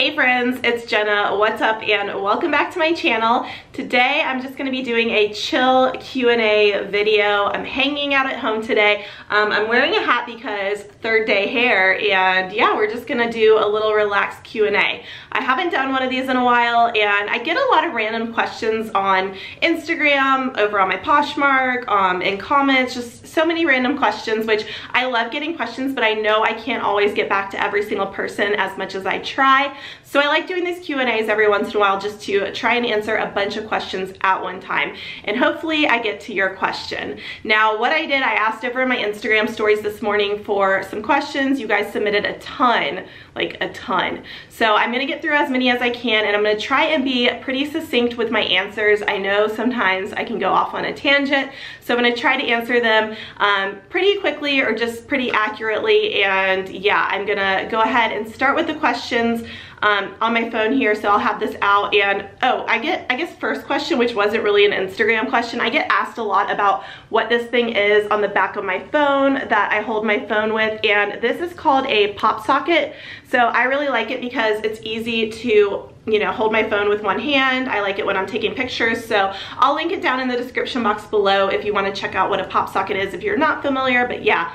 Hey friends, it's Jenna. What's up and welcome back to my channel. Today I'm just going to be doing a chill Q&A video. I'm hanging out at home today. I'm wearing a hat because third day hair, and yeah, we're just going to do a little relaxed Q&A. I haven't done one of these in a while, and I get a lot of random questions on Instagram, over on my Poshmark, in comments, just so many random questions, which I love getting questions, but I know I can't always get back to every single person as much as I try. So I like doing these Q&As every once in a while just to try and answer a bunch of questions at one time. And hopefully I get to your question. Now, what I did, I asked over in my Instagram stories this morning for some questions. You guys submitted a ton, like a ton. So I'm gonna get through as many as I can, and I'm gonna try and be pretty succinct with my answers. I know sometimes I can go off on a tangent, so I'm gonna try to answer them pretty quickly or just pretty accurately. And yeah, I'm gonna go ahead and start with the questions on my phone here, so I'll have this out. And oh, I guess first question, which wasn't really an Instagram question, I get asked a lot about what this thing is on the back of my phone that I hold my phone with, and this is called a pop socket. So I really like it because it's easy to, you know, hold my phone with one hand. I like it when I'm taking pictures, so I'll link it down in the description box below if you want to check out what a pop socket is if you're not familiar. But yeah,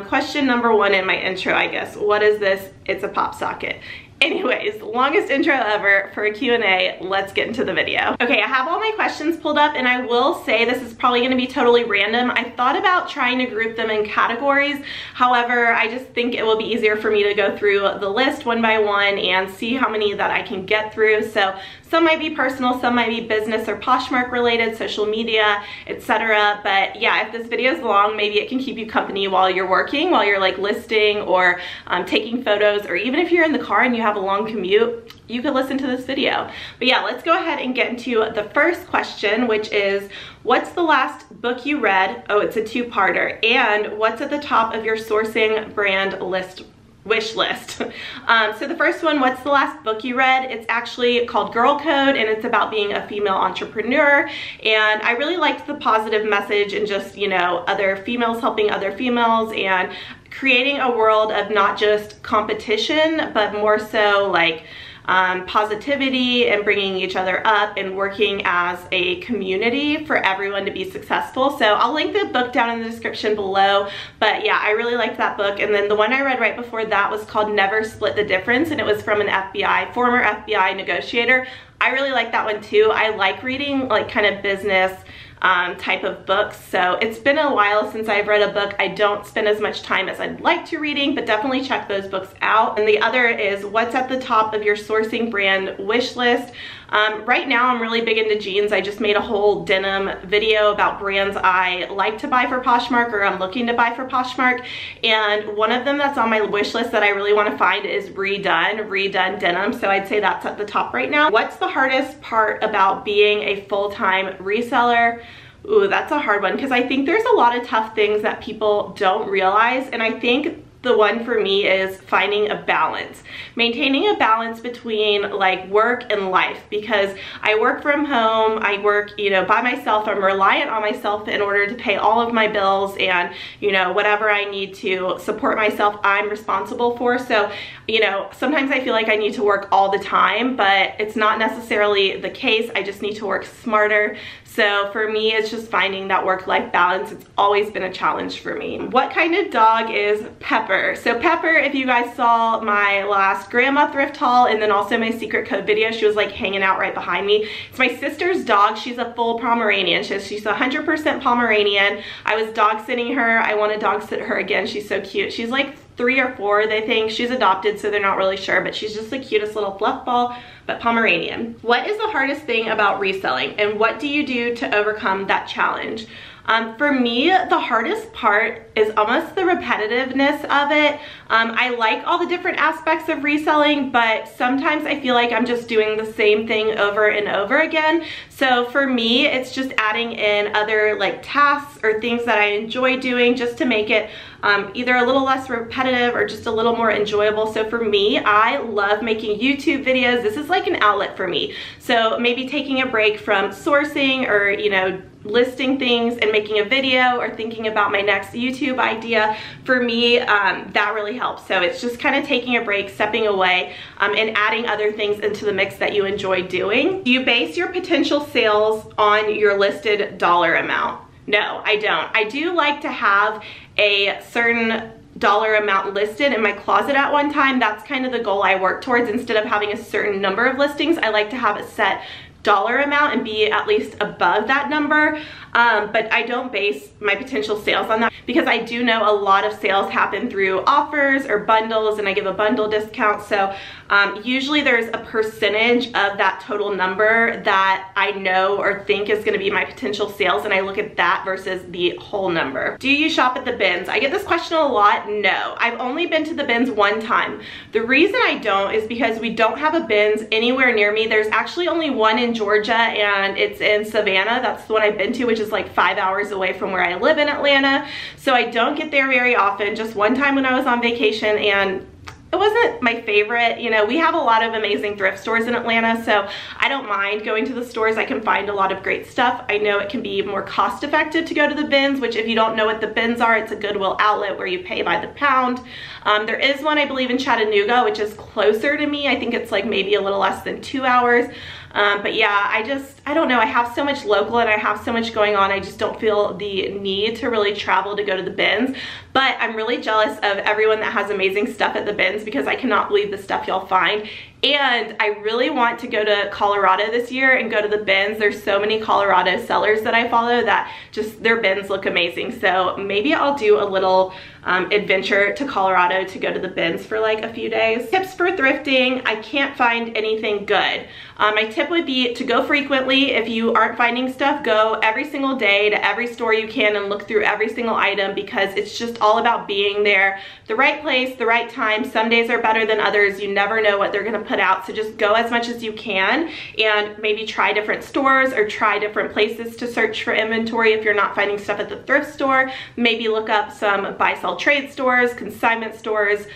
question number one in my intro, I guess. What is this? It's a pop socket. Anyways, longest intro ever for a Q&A. Let's get into the video. Okay, I have all my questions pulled up, and I will say this is probably gonna be totally random. I thought about trying to group them in categories. However, I just think it will be easier for me to go through the list one by one and see how many that I can get through. So some might be personal, some might be business or Poshmark related, social media, etc. But yeah, if this video is long, maybe it can keep you company while you're working, while you're like listing or taking photos, or even if you're in the car and you have a long commute, you could listen to this video. But yeah, let's go ahead and get into the first question, which is, what's the last book you read? Oh, it's a two-parter. And what's at the top of your sourcing brand list? Wish list. So the first one, what's the last book you read? It's actually called Girl Code, and it's about being a female entrepreneur. And I really liked the positive message and just, you know, other females helping other females and creating a world of not just competition, but more so like positivity and bringing each other up and working as a community for everyone to be successful. So I'll link the book down in the description below. But yeah, I really liked that book. And then the one I read right before that was called Never Split the Difference, and it was from an former FBI negotiator. I really like that one too. I like reading like kind of business type of books. So it's been a while since I've read a book. I don't spend as much time as I'd like to reading, but definitely check those books out. And the other is, what's at the top of your sourcing brand wish list? Right now I'm really big into jeans. I just made a whole denim video about brands I like to buy for Poshmark, or I'm looking to buy for Poshmark. And one of them that's on my wish list that I really want to find is redone denim. So I'd say that's at the top right now. What's the hardest part about being a full-time reseller? Ooh, that's a hard one, because I think there's a lot of tough things that people don't realize, and I think the one for me is finding a balance, maintaining a balance between like work and life, because I work from home, I work, you know, by myself. I'm reliant on myself in order to pay all of my bills, and you know, whatever I need to support myself, I'm responsible for. So, you know, sometimes I feel like I need to work all the time, but it's not necessarily the case. I just need to work smarter. So for me, it's just finding that work-life balance. It's always been a challenge for me. What kind of dog is Pepper? So Pepper, if you guys saw my last grandma thrift haul and then also my secret code video, she was like hanging out right behind me. It's my sister's dog. She's a full Pomeranian. She's 100% Pomeranian. I was dog sitting her. I want to dog sit her again. She's so cute. She's like 3 or 4, they think. She's adopted, so they're not really sure, but she's just the cutest little fluff ball, but Pomeranian. What is the hardest thing about reselling, and what do you do to overcome that challenge? For me, the hardest part is almost the repetitiveness of it. I like all the different aspects of reselling, but sometimes I feel like I'm just doing the same thing over and over again. So for me, it's just adding in other like tasks or things that I enjoy doing just to make it either a little less repetitive or just a little more enjoyable. So for me, I love making YouTube videos. This is like an outlet for me. So maybe taking a break from sourcing or, you know, listing things and making a video or thinking about my next YouTube idea, for me, that really helps. So it's just kind of taking a break, stepping away, and adding other things into the mix that you enjoy doing. Do you base your potential sales on your listed dollar amount? No, I don't. I do like to have a certain dollar amount listed in my closet at one time. That's kind of the goal I work towards. Instead of having a certain number of listings, I like to have a set dollar amount and be at least above that number. But I don't base my potential sales on that, because I do know a lot of sales happen through offers or bundles, and I give a bundle discount. So usually there's a percentage of that total number that I know or think is going to be my potential sales, and I look at that versus the whole number. Do you shop at the bins? I get this question a lot. No, I've only been to the bins one time. The reason I don't is because we don't have a bins anywhere near me. There's actually only one in Georgia, and it's in Savannah. That's the one I've been to, which is like 5 hours away from where I live in Atlanta. So I don't get there very often. Just one time when I was on vacation, and it wasn't my favorite. You know, we have a lot of amazing thrift stores in Atlanta, so I don't mind going to the stores. I can find a lot of great stuff. I know it can be more cost effective to go to the bins, which if you don't know what the bins are, it's a Goodwill outlet where you pay by the pound. There is one, I believe, in Chattanooga, which is closer to me. I think it's like maybe a little less than 2 hours. But yeah, I don't know. I have so much local and I have so much going on. I just don't feel the need to really travel to go to the bins. But I'm really jealous of everyone that has amazing stuff at the bins, because I cannot believe the stuff y'all find. And I really want to go to Colorado this year and go to the bins. There's so many Colorado sellers that I follow that just their bins look amazing. So maybe I'll do a little adventure to Colorado to go to the bins for like a few days. Tips for thrifting: I can't find anything good. My tip would be to go frequently. If you aren't finding stuff, go every single day to every store you can and look through every single item, because it's just all about being there, the right place, the right time. Some days are better than others. You never know what they're gonna put out, so just go as much as you can and maybe try different stores or try different places to search for inventory. If you're not finding stuff at the thrift store, maybe look up some buy-sell trade stores, consignment stores,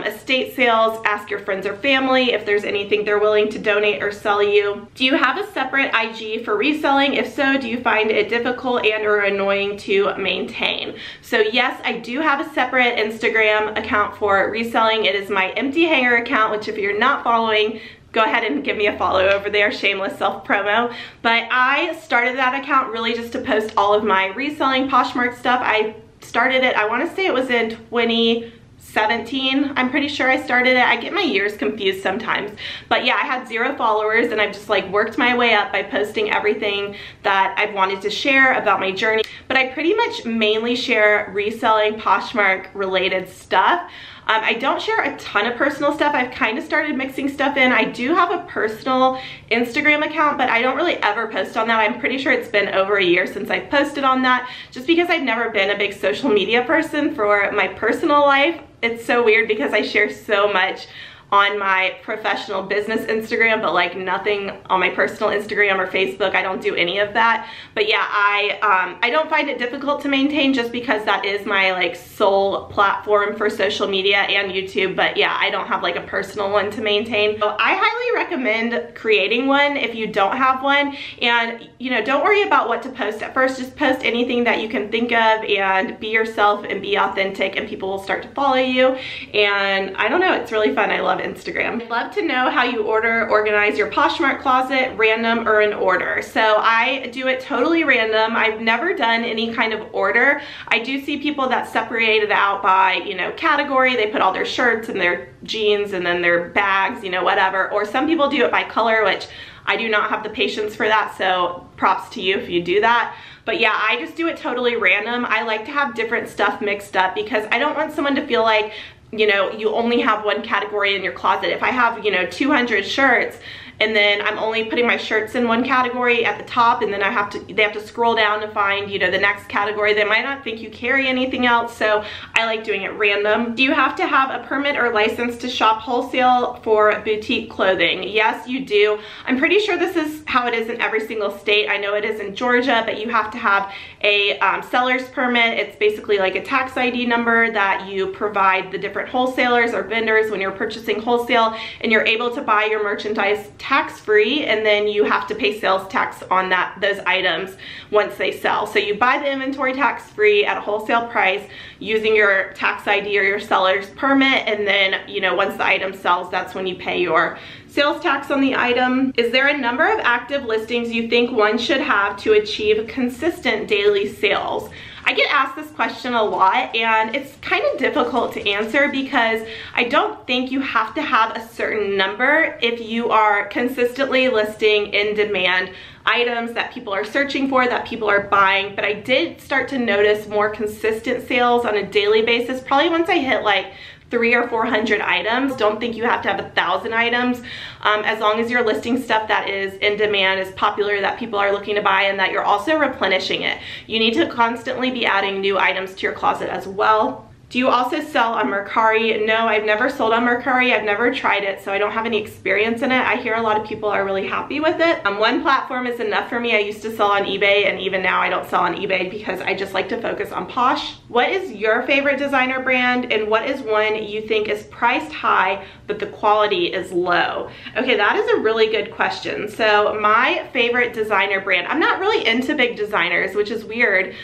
estate sales. Ask your friends or family if there's anything they're willing to donate or sell you. Do you have a separate IG for reselling? If so, do you find it difficult and or annoying to maintain? So yes, I do have a separate Instagram account for reselling. It is my Empty Hanger account, which if you're not following, go ahead and give me a follow over there. Shameless self-promo. But I started that account really just to post all of my reselling Poshmark stuff. I started it, I want to say it was in 2017. I'm pretty sure I started it. I get my years confused sometimes. But yeah, I had 0 followers, and I've just like worked my way up by posting everything that I've wanted to share about my journey. But I pretty much mainly share reselling Poshmark related stuff. I don't share a ton of personal stuff. I've kind of started mixing stuff in. I do have a personal Instagram account, but I don't really ever post on that. I'm pretty sure it's been over a year since I've posted on that, just because I've never been a big social media person for my personal life. It's so weird because I share so much on my professional business Instagram, but like nothing on my personal Instagram or Facebook. I don't do any of that. But yeah, I don't find it difficult to maintain, just because that is my like sole platform for social media and YouTube. But yeah, I don't have like a personal one to maintain. So I highly recommend creating one if you don't have one. And you know, don't worry about what to post at first. Just post anything that you can think of and be yourself and be authentic, and people will start to follow you. And I don't know, it's really fun. I love Instagram. I'd love to know how you organize your Poshmark closet, random or in order. So I do it totally random. I've never done any kind of order. I do see people that separate it out by, you know, category. They put all their shirts and their jeans and then their bags, you know, whatever. Or some people do it by color, which I do not have the patience for that. So props to you if you do that. But yeah, I just do it totally random. I like to have different stuff mixed up, because I don't want someone to feel like, you know, you only have one category in your closet. If I have, you know, 200 shirts, and then I'm only putting my shirts in one category at the top, and then they have to scroll down to find, you know, the next category. They might not think you carry anything else, so I like doing it random. Do you have to have a permit or license to shop wholesale for boutique clothing? Yes, you do. I'm pretty sure this is how it is in every single state. I know it is in Georgia, but you have to have a seller's permit. It's basically like a tax ID number that you provide the different wholesalers or vendors when you're purchasing wholesale, and you're able to buy your merchandise tax-free, and then you have to pay sales tax on those items once they sell. So you buy the inventory tax-free at a wholesale price using your tax ID or your seller's permit, and then, you know, once the item sells, that's when you pay your sales tax on the item. Is there a number of active listings you think one should have to achieve consistent daily sales? I get asked this question a lot, and it's kind of difficult to answer because I don't think you have to have a certain number if you are consistently listing in demand items that people are searching for, that people are buying. But I did start to notice more consistent sales on a daily basis, probably once I hit like 300 or 400 items. Don't think you have to have 1,000 items, as long as you're listing stuff that is in demand, is popular, that people are looking to buy, and that you're also replenishing it. You need to constantly be adding new items to your closet as well. Do you also sell on Mercari? No, I've never sold on Mercari. I've never tried it, so I don't have any experience in it. I hear a lot of people are really happy with it. One platform is enough for me. I used to sell on eBay, and even now I don't sell on eBay because I just like to focus on Posh. What is your favorite designer brand, and what is one you think is priced high but the quality is low? Okay, that is a really good question. So my favorite designer brand, I'm not really into big designers, which is weird.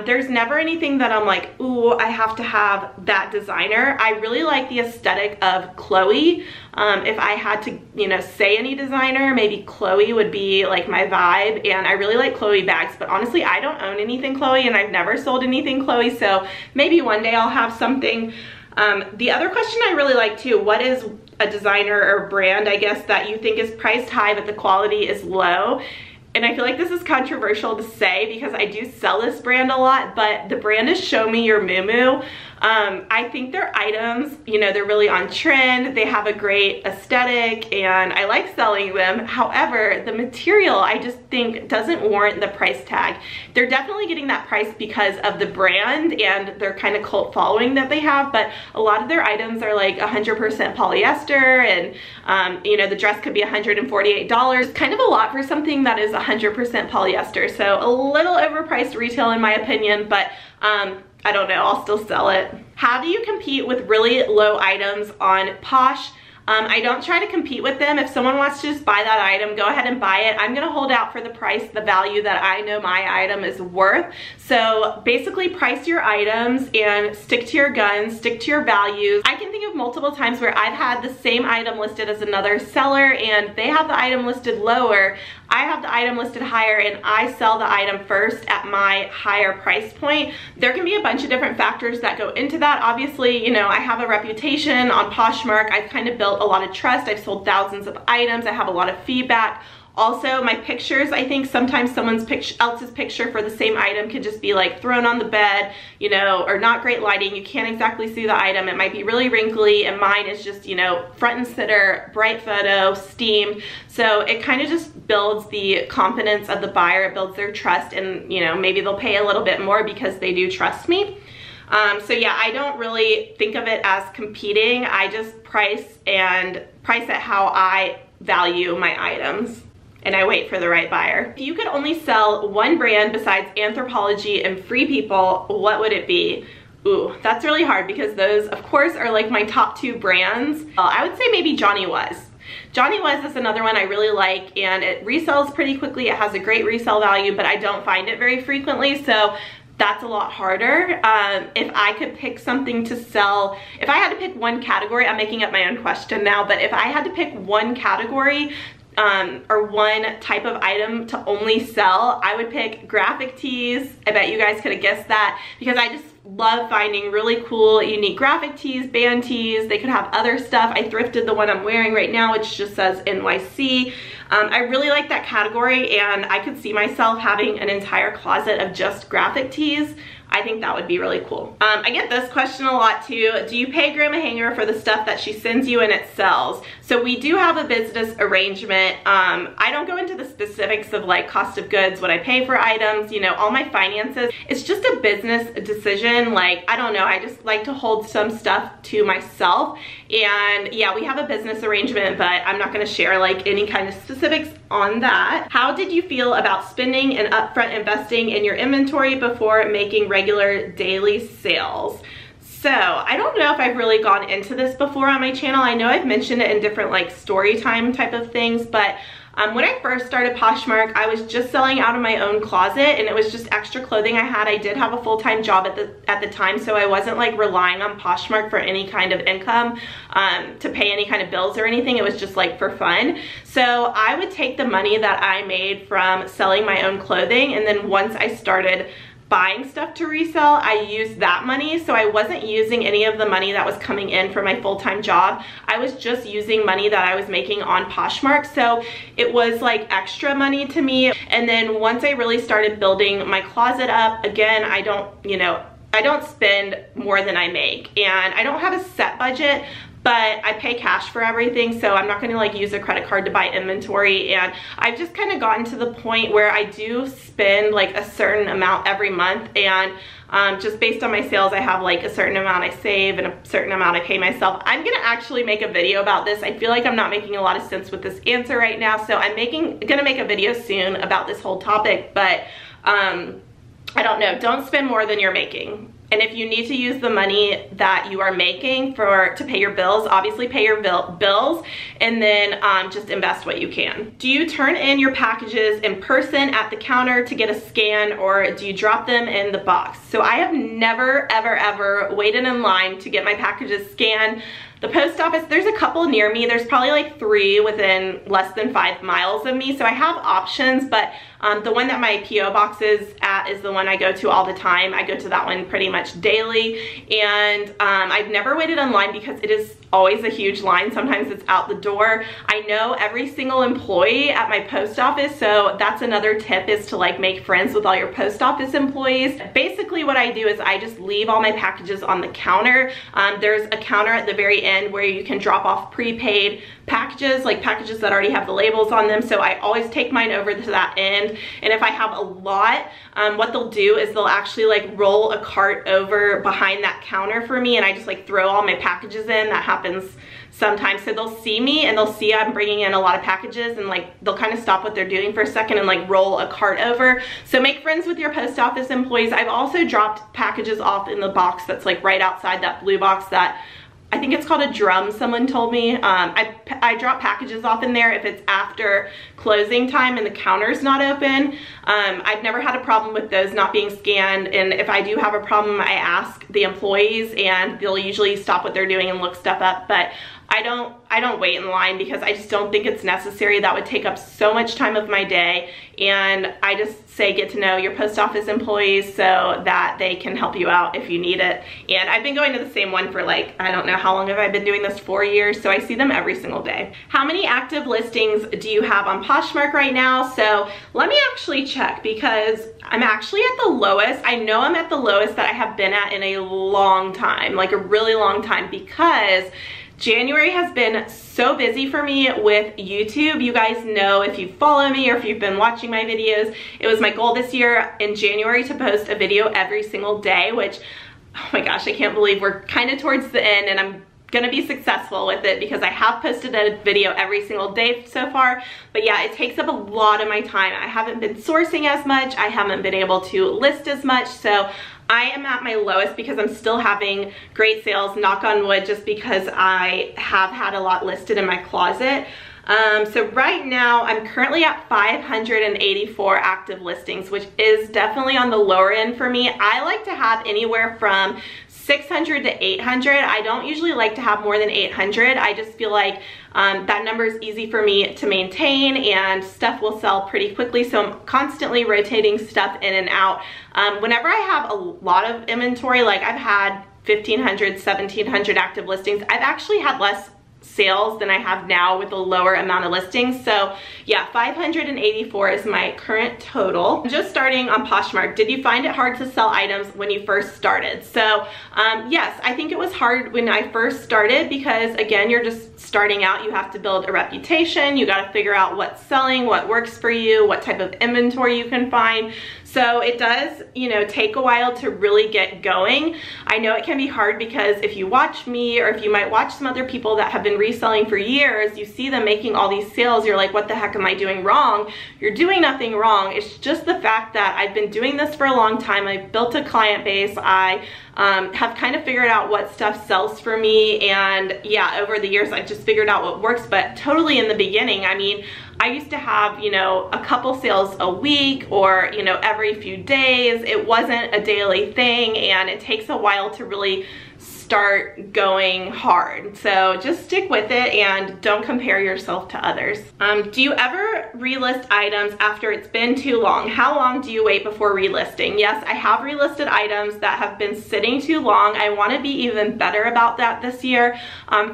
There's never anything that I'm like, ooh, I have to have that designer. I really like the aesthetic of Chloe. If I had to, you know, say any designer, maybe Chloe would be like my vibe, and I really like Chloe bags, but honestly, I don't own anything Chloe, and I've never sold anything Chloe, so maybe one day I'll have something. The other question I really like too, what is a designer or brand, I guess, that you think is priced high but the quality is low? And I feel like this is controversial to say because I do sell this brand a lot, but the brand is Show Me Your Moo. I think their items, you know, they're really on trend. They have a great aesthetic, and I like selling them. However, the material I just think doesn't warrant the price tag. They're definitely getting that price because of the brand and their kind of cult following that they have, but a lot of their items are like 100% polyester, and you know, the dress could be $148. It's kind of a lot for something that is 100% polyester, so a little overpriced retail in my opinion, but I don't know, I'll still sell it. How do you compete with really low items on Posh? I don't try to compete with them. If someone wants to just buy that item, go ahead and buy it. I'm gonna hold out for the price, the value that I know my item is worth. So basically price your items and stick to your guns, stick to your values. I can think of multiple times where I've had the same item listed as another seller, and they have the item listed lower, I have the item listed higher, and I sell the item first at my higher price point. There can be a bunch of different factors that go into that. Obviously, you know, I have a reputation on Poshmark. I've kind of built a lot of trust. I've sold thousands of items. I have a lot of feedback. Also, my pictures, I think sometimes someone else's picture for the same item could just be like thrown on the bed, you know, or not great lighting. You can't exactly see the item. It might be really wrinkly, and mine is just, you know, front and center, bright photo, steamed. So it kind of just builds the confidence of the buyer. It builds their trust, and, you know, maybe they'll pay a little bit more because they do trust me. So yeah, I don't really think of it as competing. I just price at how I value my items, and I wait for the right buyer. If you could only sell one brand besides Anthropologie and Free People, what would it be? Ooh, that's really hard because those, of course, are like my top two brands. I would say maybe Johnny Was. Johnny Was is another one I really like, and it resells pretty quickly. It has a great resale value, but I don't find it very frequently, so that's a lot harder. If I could pick something to sell, if I had to pick one category, I'm making up my own question now, but if I had to pick one category or one type of item to only sell, I would pick graphic tees. I bet you guys could have guessed that because I just love finding really cool, unique graphic tees, band tees. They could have other stuff. I thrifted the one I'm wearing right now, which just says NYC. I really like that category, and I could see myself having an entire closet of just graphic tees. I think that would be really cool. I get this question a lot too. Do you pay Grandma Hanger for the stuff that she sends you and it sells? So we do have a business arrangement. I don't go into the specifics of like cost of goods, what I pay for items, you know, all my finances. It's just a business decision. Like, I don't know, I just like to hold some stuff to myself. And yeah, we have a business arrangement, but I'm not gonna share like any kind of specifics on that. How did you feel about spending and upfront investing in your inventory before making regular daily sales? So So I don't know if I've really gone into this before on my channel. I know I've mentioned it in different like story time type of things, but when I first started Poshmark, I was just selling out of my own closet, and it was just extra clothing I had. I did have a full-time job at the time, so I wasn't like relying on Poshmark for any kind of income to pay any kind of bills or anything. It was just like for fun. So I would take the money that I made from selling my own clothing, and then once I started buying stuff to resell, I used that money. So I wasn't using any of the money that was coming in from my full-time job. I was just using money that I was making on Poshmark. So it was like extra money to me. And then once I really started building my closet up, again, I don't spend more than I make, and I don't have a set budget, but I pay cash for everything, so I'm not gonna like use a credit card to buy inventory. And I've just kind of gotten to the point where I do spend like a certain amount every month, and just based on my sales, I have like a certain amount I save and a certain amount I pay myself. I'm gonna actually make a video about this. I feel like I'm not making a lot of sense with this answer right now, so I'm gonna make a video soon about this whole topic. But I don't know, don't spend more than you're making. And if you need to use the money that you are making to pay your bills, obviously pay your bills, and then just invest what you can. Do you turn in your packages in person at the counter to get a scan, or do you drop them in the box? So I have never, ever, ever waited in line to get my packages scanned. The post office, there's a couple near me. There's probably like 3 within less than 5 miles of me. So I have options, but the one that my P.O. box is at is the one I go to all the time. I go to that one pretty much daily. And I've never waited in line because it is always a huge line. Sometimes it's out the door. I know every single employee at my post office, so that's another tip, is to like make friends with all your post office employees. Basically what I do is I just leave all my packages on the counter. There's a counter at the very end where you can drop off prepaid packages, like packages that already have the labels on them. So I always take mine over to that end. And if I have a lot, what they'll do is they'll actually like roll a cart over behind that counter for me, and I just like throw all my packages in. That happens sometimes. So they'll see me and they'll see I'm bringing in a lot of packages, and like they'll kind of stop what they're doing for a second and like roll a cart over. So make friends with your post office employees. I've also dropped packages off in the box that's like right outside that blue box that I think it's called a drum, someone told me. I drop packages off in there if it's after closing time and the counter's not open. I've never had a problem with those not being scanned, and if I do have a problem, I ask the employees and they'll usually stop what they're doing and look stuff up. But I don't wait in line because I just don't think it's necessary. That would take up so much time of my day, and I just say get to know your post office employees so that they can help you out if you need it. And I've been going to the same one for like, I don't know how long have I been doing this, 4 years, so I see them every single day. How many active listings do you have on Poshmark right now? So let me actually check, because I'm actually at the lowest. I know I'm at the lowest that I have been at in a long time, like a really long time, because January has been so busy for me with YouTube. You guys know, if you follow me or if you've been watching my videos, it was my goal this year in January to post a video every single day, which, oh my gosh, I can't believe we're kind of towards the end, and I'm gonna be successful with it because I have posted a video every single day so far. But yeah, it takes up a lot of my time. I haven't been sourcing as much. I haven't been able to list as much. So I am at my lowest because I'm still having great sales, knock on wood, just because I have had a lot listed in my closet. So right now I'm currently at 584 active listings, which is definitely on the lower end for me. I like to have anywhere from 600 to 800. I don't usually like to have more than 800. I just feel like that number is easy for me to maintain, and stuff will sell pretty quickly. So I'm constantly rotating stuff in and out. Whenever I have a lot of inventory, like I've had 1,500, 1,700 active listings, I've actually had less sales than I have now with a lower amount of listings. So yeah, 584 is my current total. I'm just starting on Poshmark. Did you find it hard to sell items when you first started? So yes, I think it was hard when I first started because, again, you're just starting out. You have to build a reputation. You got to figure out what's selling, what works for you, what type of inventory you can find. So So it does, you know, take a while to really get going. I know it can be hard because if you watch me, or if you might watch some other people that have been reselling for years, you see them making all these sales, you're like, what the heck am I doing wrong? You're doing nothing wrong. It's just the fact that I've been doing this for a long time. I've built a client base. I have kind of figured out what stuff sells for me, and yeah, over the years I've just figured out what works. But totally in the beginning, I mean, I used to have, you know, a couple sales a week, or, you know, every few days. It wasn't a daily thing, and it takes a while to really start going hard. So just stick with it and don't compare yourself to others. Do you ever relist items after it's been too long? How long do you wait before relisting? Yes, I have relisted items that have been sitting too long. I want to be even better about that this year.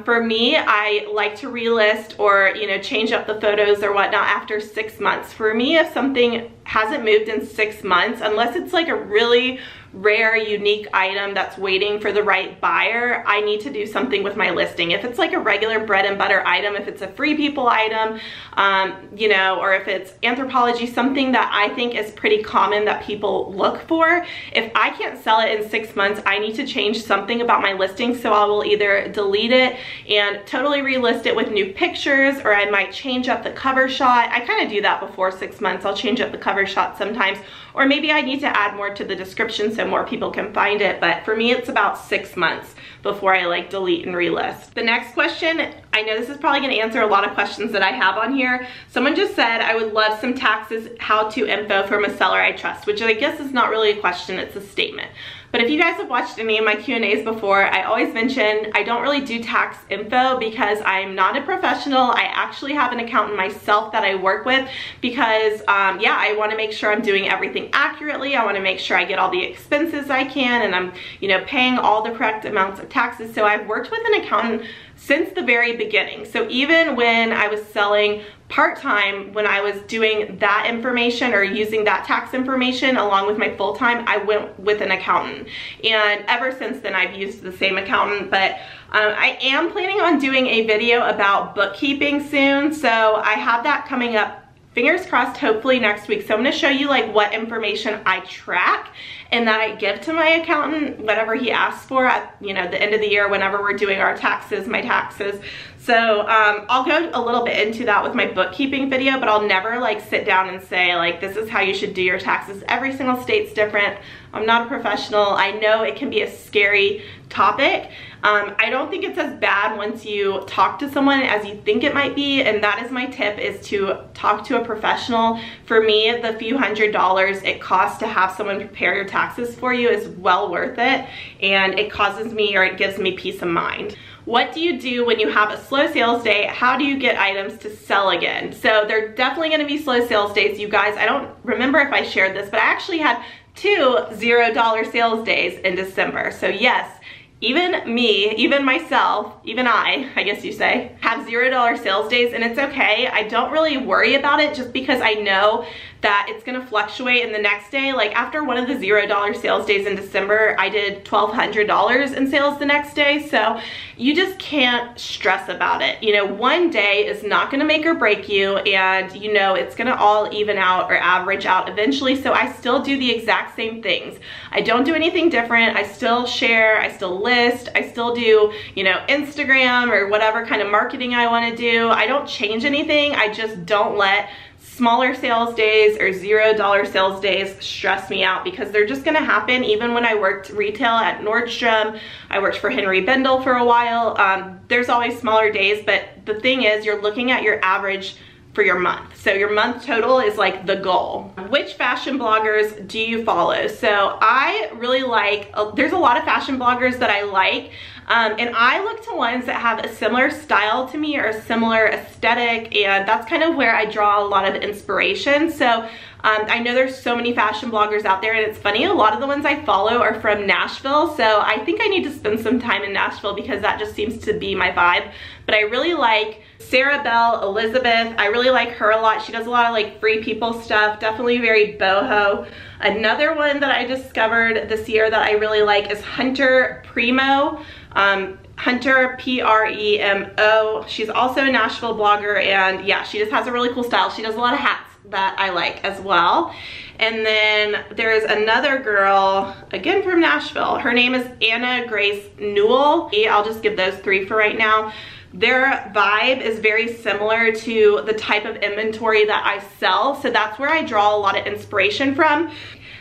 For me, I like to relist, or, you know, change up the photos or whatnot after 6 months. For me, if something hasn't moved in 6 months, unless it's like a really rare, unique item that's waiting for the right buyer, I need to do something with my listing. If it's like a regular bread and butter item, if it's a Free People item, you know, or if it's Anthropologie, something that I think is pretty common that people look for, if I can't sell it in 6 months, I need to change something about my listing. So I will either delete it and totally relist it with new pictures, or I might change up the cover shot. I kind of do that before 6 months. I'll change up the cover shot sometimes, or maybe I need to add more to the description so more people can find it. But for me, it's about 6 months before I like delete and relist. The next question, I know this is probably gonna answer a lot of questions that I have on here. Someone just said, I would love some taxes how-to info from a seller I trust, which I guess is not really a question, it's a statement. But if you guys have watched any of my Q&As before, I always mention I don't really do tax info because I'm not a professional. I actually have an accountant myself that I work with because, yeah, I want to make sure I'm doing everything accurately. I want to make sure I get all the expenses I can, and I'm, you know, paying all the correct amounts of taxes. So I've worked with an accountant since the very beginning. So even when I was selling part-time, when I was doing that information or using that tax information along with my full-time, I went with an accountant. And ever since then, I've used the same accountant. But I am planning on doing a video about bookkeeping soon. So I have that coming up, fingers crossed, hopefully next week. So I'm gonna show you like what information I track and that I give to my accountant, whatever he asks for at, you know, the end of the year, whenever we're doing our taxes, my taxes. So I'll go a little bit into that with my bookkeeping video, but I'll never like sit down and say like, this is how you should do your taxes. Every single state's different. I'm not a professional. I know it can be a scary topic. I don't think it's as bad once you talk to someone as you think it might be, and that is my tip, is to talk to a professional. For me, the few $100s it costs to have someone prepare your taxes for you is well worth it, and it causes me, or it gives me peace of mind. What do you do when you have a slow sales day? How do you get items to sell again? So there are definitely gonna be slow sales days, you guys. I don't remember if I shared this, but I actually had 2 $0 sales days in December. So yes, even me, even myself, even I guess you say, have $0 sales days, and it's okay. I don't really worry about it just because I know that it's gonna fluctuate in the next day. Like after one of the $0 sales days in December, I did $1,200 in sales the next day. So you just can't stress about it. You know, one day is not gonna make or break you, and you know, it's gonna all even out or average out eventually. So I still do the exact same things. I don't do anything different. I still share, I still list, I still do, you know, Instagram or whatever kind of marketing I wanna do. I don't change anything. I just don't let smaller sales days or $0 sales days stress me out, because they're just gonna happen. Even when I worked retail at Nordstrom, I worked for Henry Bendel for a while, there's always smaller days, but the thing is, you're looking at your average for your month. So your month total is like the goal. Which fashion bloggers do you follow? So I really like, there's a lot of fashion bloggers that I like, and I look to ones that have a similar style to me or a similar aesthetic, and that's kind of where I draw a lot of inspiration. So I know there's so many fashion bloggers out there, and it's funny, a lot of the ones I follow are from Nashville, so I think I need to spend some time in Nashville because that just seems to be my vibe. But I really like Sarah Belle Elizabeth. I really like her a lot. She does a lot of like Free People stuff, definitely very boho. Another one that I discovered this year that I really like is Hunter Premo. Hunter, Premo. She's also a Nashville blogger, and yeah, she just has a really cool style. She does a lot of hats. that I like as well. And then there is another girl, again from Nashville. Her name is Anna Grace Newell. I'll just give those 3 for right now. Their vibe is very similar to the type of inventory that I sell, so that's where I draw a lot of inspiration from.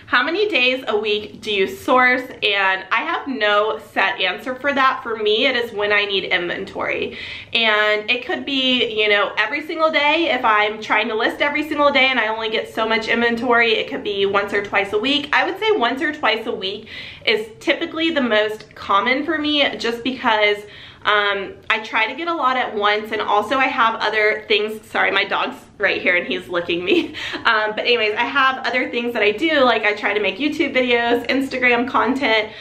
How many days a week do you source? And I have no set answer for that. For me, it is when I need inventory. And it could be, you know, every single day. If I'm trying to list every single day and I only get so much inventory, it could be once or twice a week. I would say once or twice a week is typically the most common for me, just because I try to get a lot at once, and also I have other things. Sorry, my dog's right here and he's licking me. But anyways, I have other things that I do, like I try to make YouTube videos, Instagram content.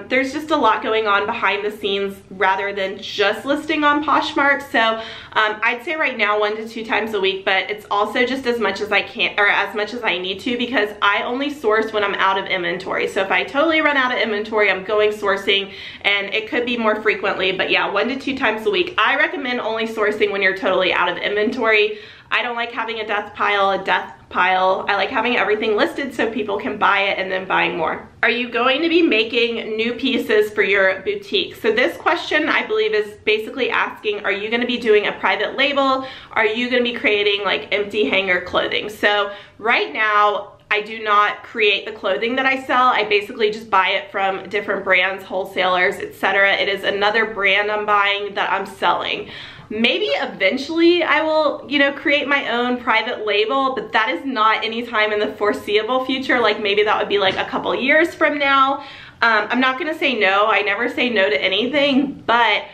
There's just a lot going on behind the scenes rather than just listing on Poshmark. So I'd say right now 1 to 2 times a week, but it's also just as much as I can, or as much as I need to, because I only source when I'm out of inventory. So if I totally run out of inventory, I'm going sourcing, and it could be more frequently, but yeah, 1 to 2 times a week. I recommend only sourcing when you're totally out of inventory. I don't like having a death pile. I like having everything listed so people can buy it and then buying more. Are you going to be making new pieces for your boutique? So this question, I believe, is basically asking, are you going to be doing a private label? Are you going to be creating like empty hanger clothing? So right now, I do not create the clothing that I sell. I basically just buy it from different brands, wholesalers, etc. It is another brand I'm buying that I'm selling. Maybe eventually I will, you know, create my own private label, but that is not anytime in the foreseeable future. Like maybe that would be like a couple years from now. I'm not gonna say no. I never say no to anything, but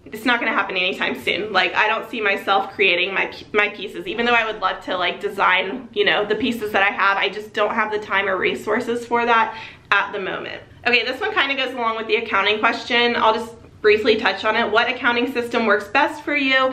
it's not gonna happen anytime soon. Like I don't see myself creating my pieces, even though I would love to like design, you know, the pieces that I have. I just don't have the time or resources for that at the moment. Okay, this one kind of goes along with the accounting question. I'll just briefly touch on it. What accounting system works best for you?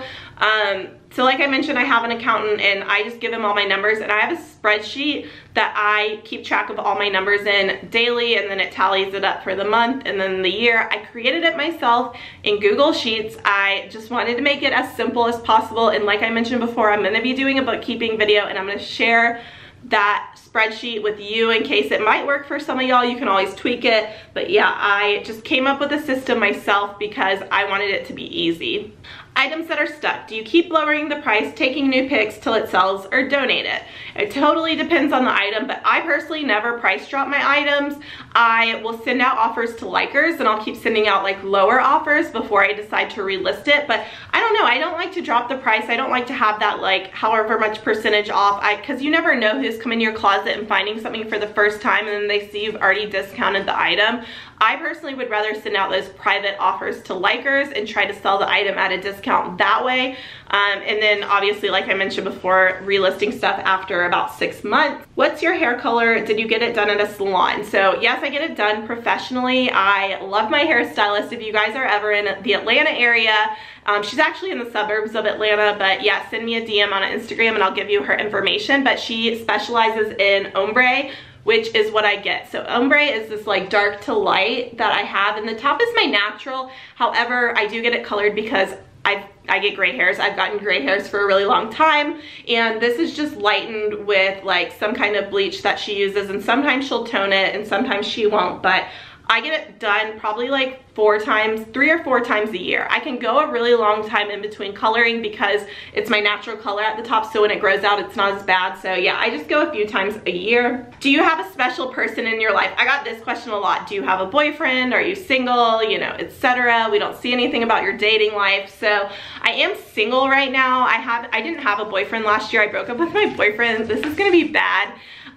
So like I mentioned, I have an accountant and I just give him all my numbers, and I have a spreadsheet that I keep track of all my numbers in daily, and then it tallies it up for the month and then the year. I created it myself in Google Sheets. I just wanted to make it as simple as possible, and like I mentioned before, I'm gonna be doing a bookkeeping video, and I'm gonna share that spreadsheet with you in case it might work for some of y'all. You can always tweak it, but yeah, I just came up with a system myself because I wanted it to be easy. Items that are stuck. Do you keep lowering the price, taking new pics till it sells, or donate it? It totally depends on the item, but I personally never price drop my items. I will send out offers to likers, and I'll keep sending out like lower offers before I decide to relist it. But I don't know, I don't like to drop the price. I don't like to have that like however much percentage off, because you never know who's coming to your closet and finding something for the first time and then they see you've already discounted the item. I personally would rather send out those private offers to likers and try to sell the item at a discount that way. And then obviously, like I mentioned before, relisting stuff after about 6 months. What's your hair color? Did you get it done at a salon? So yes, I get it done professionally. I love my hairstylist. If you guys are ever in the Atlanta area, she's actually in the suburbs of Atlanta, but yeah, send me a DM on Instagram and I'll give you her information. But she specializes in ombre, which is what I get. So ombre is this like dark to light that I have, and the top is my natural. However, I do get it colored because I get gray hairs. I've gotten gray hairs for a really long time, and this is just lightened with like some kind of bleach that she uses, and sometimes she'll tone it and sometimes she won't, but I get it done probably like 3 or 4 times a year. I can go a really long time in between coloring because it's my natural color at the top, so when it grows out it's not as bad. So yeah, I just go a few times a year. Do you have a special person in your life? I got this question a lot. Do you have a boyfriend? Are you single? You know, etc. We don't see anything about your dating life. So I am single right now. I didn't have a boyfriend last year. I broke up with my boyfriend. This is gonna be bad.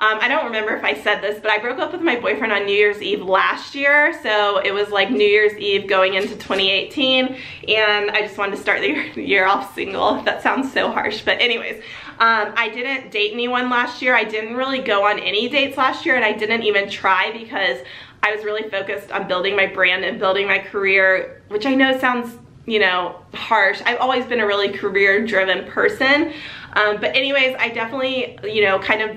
I don't remember if I said this, but I broke up with my boyfriend on New Year's Eve last year. So it was like New Year's Eve going into 2018, and I just wanted to start the year off single. That sounds so harsh, but anyways, I didn't date anyone last year. I didn't really go on any dates last year, and I didn't even try because I was really focused on building my brand and building my career, which I know sounds, you know, harsh. I've always been a really career-driven person, but anyways, I definitely, you know, kind of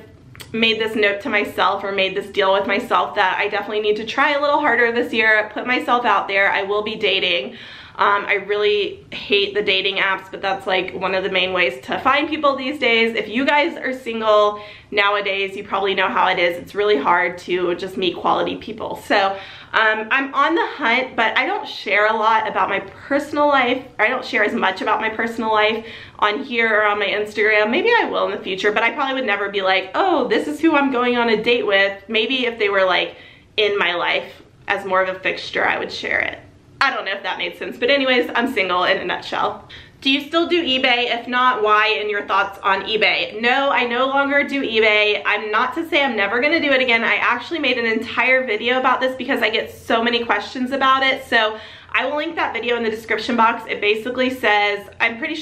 made this note to myself, or made this deal with myself, that I definitely need to try a little harder this year, put myself out there. I will be dating. I really hate the dating apps, but that's like one of the main ways to find people these days. If you guys are single nowadays, you probably know how it is. It's really hard to just meet quality people. So I'm on the hunt, but I don't share a lot about my personal life. I don't share as much about my personal life on here or on my Instagram. Maybe I will in the future, but I probably would never be like, oh, this is who I'm going on a date with. Maybe if they were like in my life as more of a fixture, I would share it. I don't know if that made sense, but anyways, I'm single in a nutshell. Do you still do eBay? If not, why, and your thoughts on eBay? No, I no longer do eBay. I'm not to say I'm never gonna do it again. I actually made an entire video about this because I get so many questions about it. So I will link that video in the description box. It basically says, I'm pretty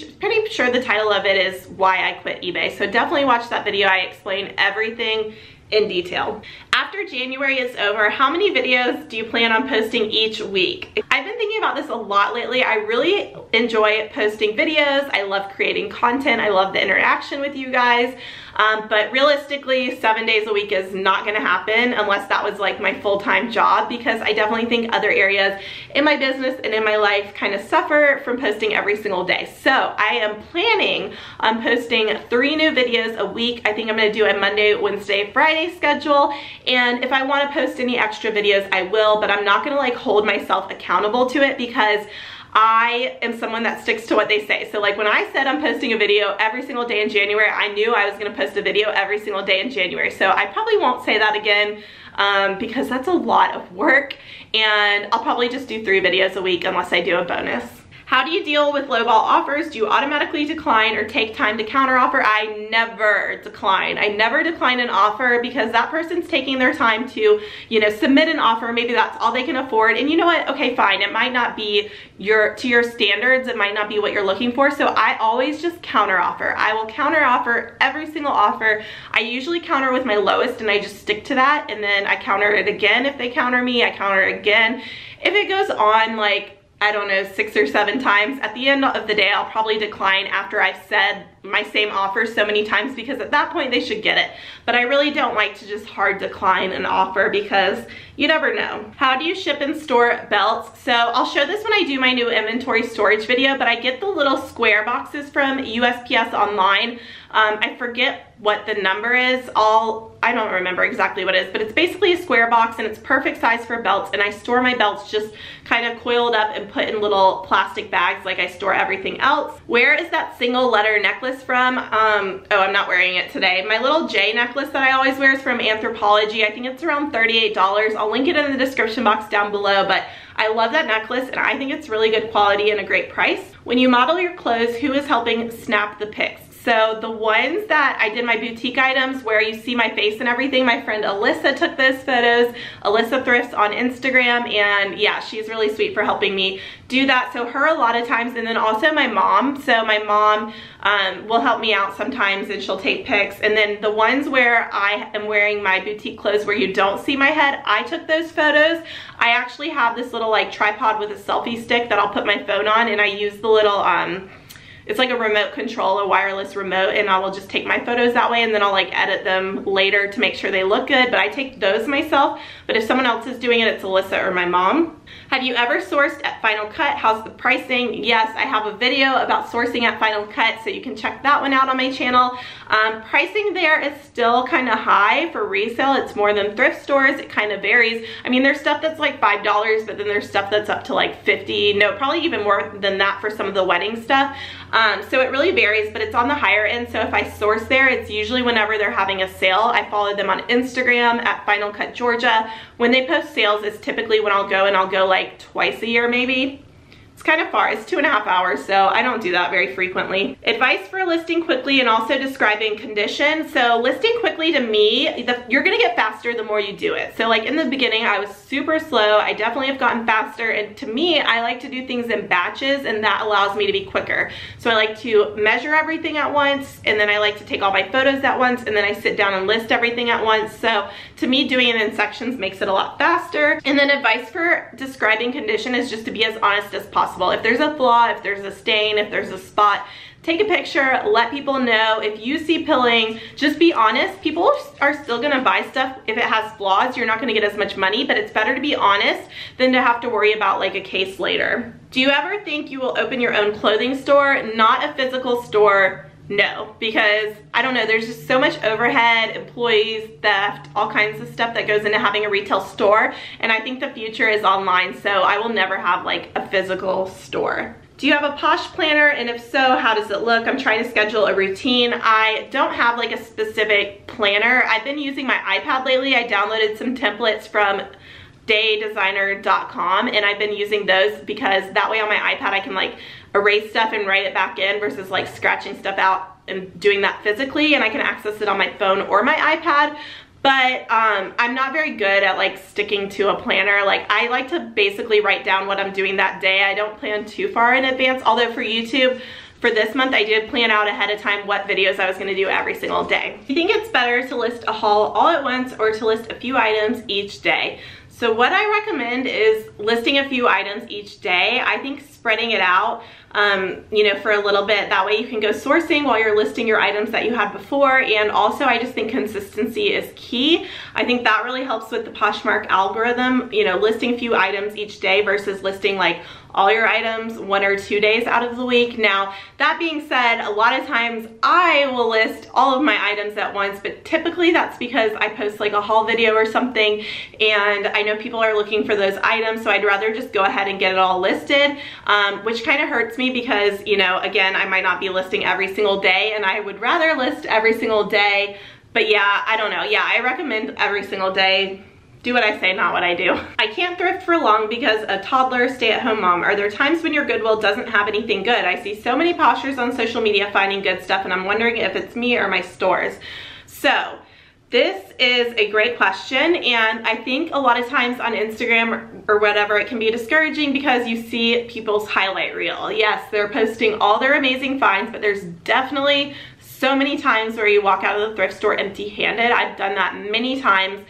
sure the title of it is why I quit eBay. So definitely watch that video. I explain everything in detail. After January is over, how many videos do you plan on posting each week? I've been thinking about this a lot lately. I really enjoy posting videos. I love creating content. I love the interaction with you guys. But realistically, 7 days a week is not gonna happen unless that was like my full-time job, because I definitely think other areas in my business and in my life kind of suffer from posting every single day. So I am planning on posting 3 new videos a week. I think I'm gonna do a Monday, Wednesday, Friday schedule. And if I wanna post any extra videos, I will, but I'm not gonna like hold myself accountable to it because I am someone that sticks to what they say. So like when I said I'm posting a video every single day in January, I knew I was gonna post a video every single day in January. So I probably won't say that again because that's a lot of work, and I'll probably just do 3 videos a week unless I do a bonus. How do you deal with lowball offers? Do you automatically decline or take time to counteroffer? I never decline. I never decline an offer because that person's taking their time to, you know, submit an offer. Maybe that's all they can afford. And you know what? Okay, fine. It might not be to your standards. It might not be what you're looking for. So I always just counteroffer. I will counteroffer every single offer. I usually counter with my lowest and I just stick to that. And then I counter it again. If they counter me, I counter again. If it goes on like, I don't know, 6 or 7 times, at the end of the day, I'll probably decline after I've said my same offer so many times, because at that point they should get it. But I really don't like to just hard decline an offer because you never know. How do you ship and store belts? So I'll show this when I do my new inventory storage video, but I get the little square boxes from USPS online. I forget what the number is. I don't remember exactly what it is, but it's basically a square box and it's perfect size for belts, and I store my belts just kind of coiled up and put in little plastic bags like I store everything else. Where is that single letter necklace from? Oh, I'm not wearing it today. My little J necklace that I always wear is from Anthropologie. I think it's around $38. I'll link it in the description box down below, but I love that necklace and I think it's really good quality and a great price. When you model your clothes, who is helping snap the pics? So the ones that I did my boutique items where you see my face and everything, my friend Alyssa took those photos. Alyssa Thrifts on Instagram, and yeah, she's really sweet for helping me do that. So her a lot of times, and then also my mom. So my mom will help me out sometimes and she'll take pics. And then the ones where I am wearing my boutique clothes where you don't see my head, I took those photos. I actually have this little like tripod with a selfie stick that I'll put my phone on, and I use the little it's like a remote control, a wireless remote, and I will just take my photos that way, and then I'll like edit them later to make sure they look good. But I take those myself, but if someone else is doing it, it's Alyssa or my mom. Have you ever sourced at Final Cut? How's the pricing? Yes, I have a video about sourcing at Final Cut, so you can check that one out on my channel. Pricing there is still kind of high for resale. It's more than thrift stores. It kind of varies. I mean, there's stuff that's like $5, but then there's stuff that's up to like $50. No, probably even more than that for some of the wedding stuff. So it really varies, but it's on the higher end. So if I source there, it's usually whenever they're having a sale. I follow them on Instagram at Final Cut Georgia. When they post sales, it's typically when I'll go like twice a year maybe. It's kind of far, it's 2.5 hours, so I don't do that very frequently. Advice for listing quickly and also describing condition. So listing quickly, to me, you're gonna get faster the more you do it. So like in the beginning, I was super slow. I definitely have gotten faster, and to me, I like to do things in batches, and that allows me to be quicker. So I like to measure everything at once, and then I like to take all my photos at once, and then I sit down and list everything at once. So to me, doing it in sections makes it a lot faster. And then advice for describing condition is just to be as honest as possible. If there's a flaw, if there's a stain, if there's a spot, take a picture, let people know. If you see pilling, just be honest. People are still gonna buy stuff if it has flaws. You're not gonna get as much money, but it's better to be honest than to have to worry about like a case later. Do you ever think you will open your own clothing store? Not a physical store. No, because I don't know, there's just so much overhead, employees, theft, all kinds of stuff that goes into having a retail store, and I think the future is online, so I will never have like a physical store. Do you have a Posh planner, and if so, how does it look? I'm trying to schedule a routine. I don't have like a specific planner. I've been using my iPad lately. I downloaded some templates from daydesigner.com, and I've been using those because that way on my iPad I can like erase stuff and write it back in versus like scratching stuff out and doing that physically, and I can access it on my phone or my iPad. But I'm not very good at like sticking to a planner. Like I like to basically write down what I'm doing that day. I don't plan too far in advance, although for YouTube, for this month, I did plan out ahead of time what videos I was gonna do every single day. Do you think it's better to list a haul all at once or to list a few items each day? So what I recommend is listing a few items each day. I think spreading it out, you know, for a little bit. That way you can go sourcing while you're listing your items that you had before. And also I just think consistency is key. I think that really helps with the Poshmark algorithm, you know, listing a few items each day versus listing like all your items 1 or 2 days out of the week. Now, that being said, a lot of times I will list all of my items at once, but typically that's because I post like a haul video or something, and I know people are looking for those items, so I'd rather just go ahead and get it all listed, which kind of hurts me because, you know, again, I might not be listing every single day, and I would rather list every single day. But yeah, I don't know. Yeah, I recommend every single day. Do what I say, not what I do. I can't thrift for long because a toddler, stay-at-home mom. Are there times when your Goodwill doesn't have anything good? I see so many Poshers on social media finding good stuff, and I'm wondering if it's me or my stores. So this is a great question, and I think a lot of times on Instagram or whatever, it can be discouraging because you see people's highlight reel. Yes, they're posting all their amazing finds, but there's definitely so many times where you walk out of the thrift store empty-handed. I've done that many times.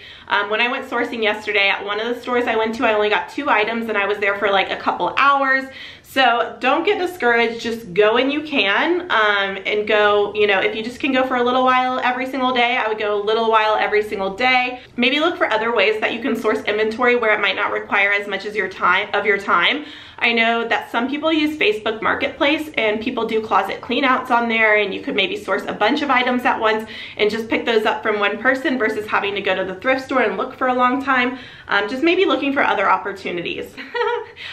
When I went sourcing yesterday at one of the stores I went to, I only got 2 items and I was there for like a couple hours. So don't get discouraged, just go when you can, and go, you know, if you just can go for a little while every single day, I would go a little while every single day. Maybe look for other ways that you can source inventory where it might not require as much as your time. I know that some people use Facebook Marketplace and people do closet cleanouts on there, and you could maybe source a bunch of items at once and just pick those up from one person versus having to go to the thrift store and look for a long time. Just maybe looking for other opportunities.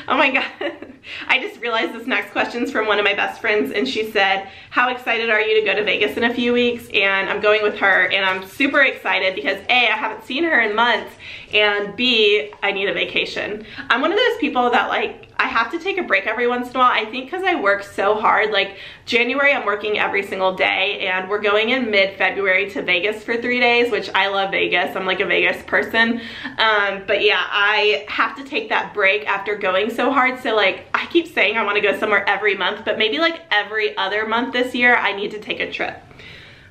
Oh my God. I just realized this next question's from one of my best friends, and she said, how excited are you to go to Vegas in a few weeks? And I'm going with her, and I'm super excited because A, I haven't seen her in months, and B, I need a vacation. I'm one of those people that like, I have to take a break every once in a while. I think because I work so hard. Like January, I'm working every single day, and we're going in mid-February to Vegas for 3 days, which I love Vegas. I'm like a Vegas person. But yeah, I have to take that break after going so hard. So like, I keep saying I want to go somewhere every month, but maybe like every other month this year, I need to take a trip.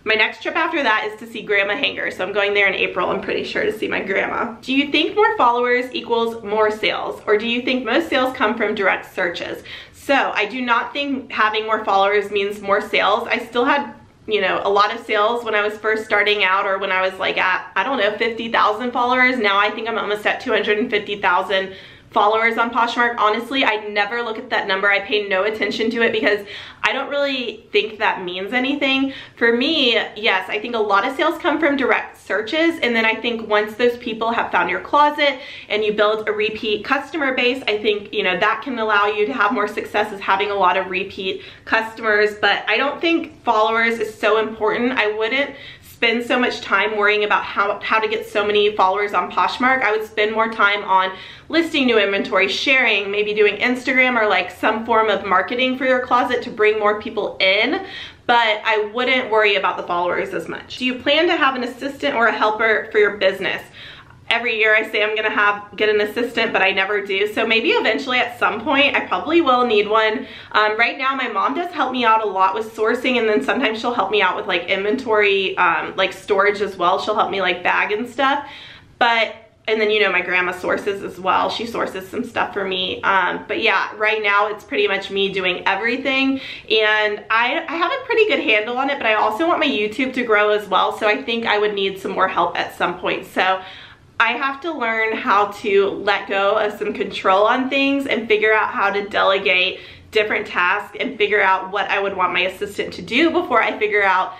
My next trip after that is to see Grandma Hanger, so I'm going there in April, I'm pretty sure, to see my grandma. Do you think more followers equals more sales, or do you think most sales come from direct searches? So I do not think having more followers means more sales. I still had, you know, a lot of sales when I was first starting out, or when I was like at, I don't know, 50,000 followers. Now I think I'm almost at 250,000 followers on Poshmark. Honestly, I never look at that number. I pay no attention to it because I don't really think that means anything. For me, yes, I think a lot of sales come from direct searches, and then I think once those people have found your closet and you build a repeat customer base, I think, you know, that can allow you to have more success as having a lot of repeat customers. But I don't think followers is so important. I wouldn't spend so much time worrying about how to get so many followers on Poshmark. I would spend more time on listing new inventory, sharing, maybe doing Instagram or like some form of marketing for your closet to bring more people in, but I wouldn't worry about the followers as much. Do you plan to have an assistant or a helper for your business? Every year I say I'm gonna get an assistant, but I never do. So maybe eventually at some point I probably will need one. Right now my mom does help me out a lot with sourcing, and then sometimes she'll help me out with like inventory, like storage as well. She'll help me like bag and stuff. But and then, you know, my grandma sources as well. She sources some stuff for me. But yeah, right now it's pretty much me doing everything. And I have a pretty good handle on it, but I also want my YouTube to grow as well. So I think I would need some more help at some point. So I have to learn how to let go of some control on things and figure out how to delegate different tasks and figure out what I would want my assistant to do before I figure out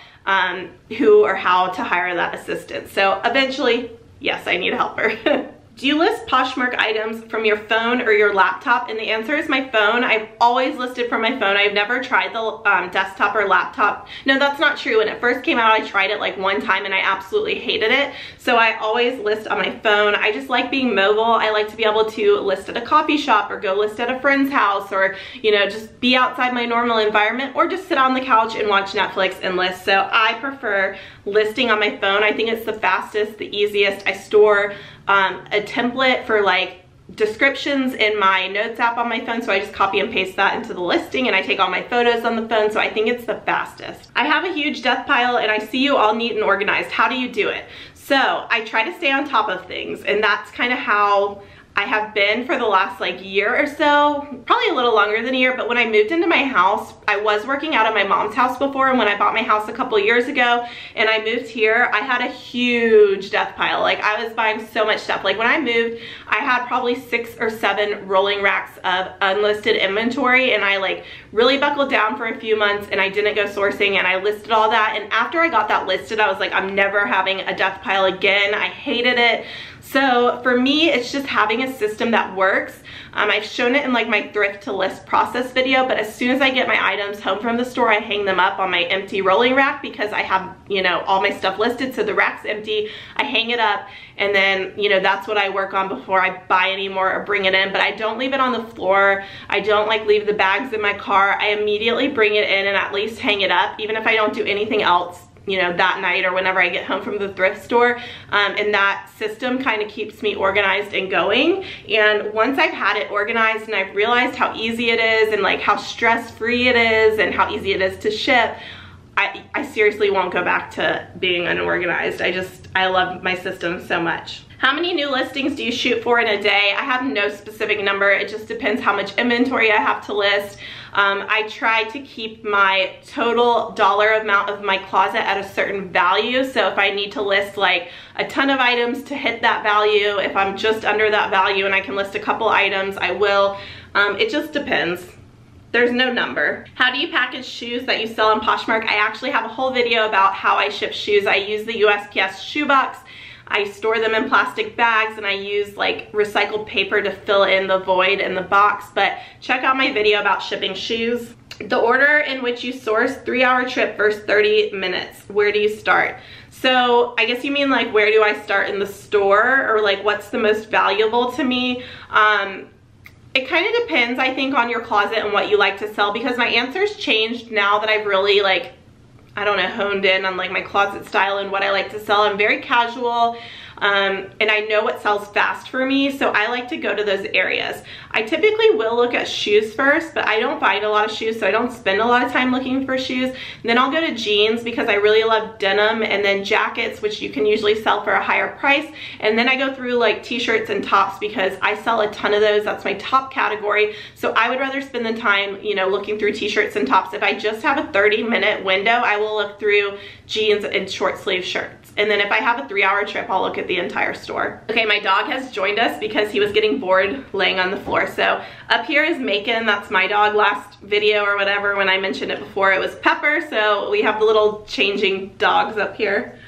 who or how to hire that assistant. So eventually, yes, I need a helper. Do you list Poshmark items from your phone or your laptop? And the answer is my phone. I've always listed from my phone. I've never tried the desktop or laptop. No, that's not true. When it first came out, I tried it like one time and I absolutely hated it. So I always list on my phone. I just like being mobile. I like to be able to list at a coffee shop or go list at a friend's house, or, you know, just be outside my normal environment, or just sit on the couch and watch Netflix and list. So I prefer listing on my phone. I think it's the fastest, the easiest. I store a template for like descriptions in my notes app on my phone, so I just copy and paste that into the listing, and I take all my photos on the phone, so I think it's the fastest. I have a huge death pile and I see you all neat and organized. How do you do it? So I try to stay on top of things, and that's kind of how I have been for the last like year or so, probably a little longer than a year. But when I moved into my house, I was working out of my mom's house before, and when I bought my house a couple years ago and I moved here, I had a huge death pile. Like, I was buying so much stuff. Like, when I moved, I had probably 6 or 7 rolling racks of unlisted inventory, and I like really buckled down for a few months and I didn't go sourcing, and I listed all that. And after I got that listed, I was like, I'm never having a death pile again. I hated it. So for me, it's just having a system that works. I've shown it in like my thrift to list process video, but as soon as I get my items home from the store, I hang them up on my empty rolling rack because I have, you know, all my stuff listed. So the rack's empty, I hang it up, and then, you know, that's what I work on before I buy any more or bring it in. But I don't leave it on the floor. I don't like leave the bags in my car. I immediately bring it in and at least hang it up, even if I don't do anything else, you know, that night or whenever I get home from the thrift store. And that system kind of keeps me organized and going. And once I've had it organized and I've realized how easy it is and like how stress-free it is and how easy it is to ship, I seriously won't go back to being unorganized. I love my system so much. How many new listings do you shoot for in a day? I have no specific number. It just depends how much inventory I have to list. I try to keep my total dollar amount of my closet at a certain value. So if I need to list like a ton of items to hit that value, if I'm just under that value and I can list a couple items, I will. It just depends. There's no number. How do you package shoes that you sell on Poshmark? I actually have a whole video about how I ship shoes. I use the USPS shoebox. I store them in plastic bags, and I use like recycled paper to fill in the void in the box. But check out my video about shipping shoes. The order in which you source, 3-hour trip versus 30 minutes. Where do you start? So I guess you mean like, where do I start in the store, or like what's the most valuable to me? It kind of depends, I think, on your closet and what you like to sell, because my answer's changed now that I've really like, I don't know, honed in on like my closet style and what I like to sell. I'm very casual, and I know what sells fast for me, so I like to go to those areas. I typically will look at shoes first, but I don't find a lot of shoes, so I don't spend a lot of time looking for shoes. And then I'll go to jeans because I really love denim, and then jackets, which you can usually sell for a higher price. And then I go through like t-shirts and tops because I sell a ton of those. That's my top category. So I would rather spend the time, you know, looking through t-shirts and tops. If I just have a 30-minute window, I will look through jeans and short sleeve shirts. And then if I have a 3-hour trip, I'll look at the entire store. Okay, my dog has joined us because he was getting bored laying on the floor. So up here is Macon, that's my dog. Last video or whatever, when I mentioned it before, it was Pepper. So we have the little changing dogs up here.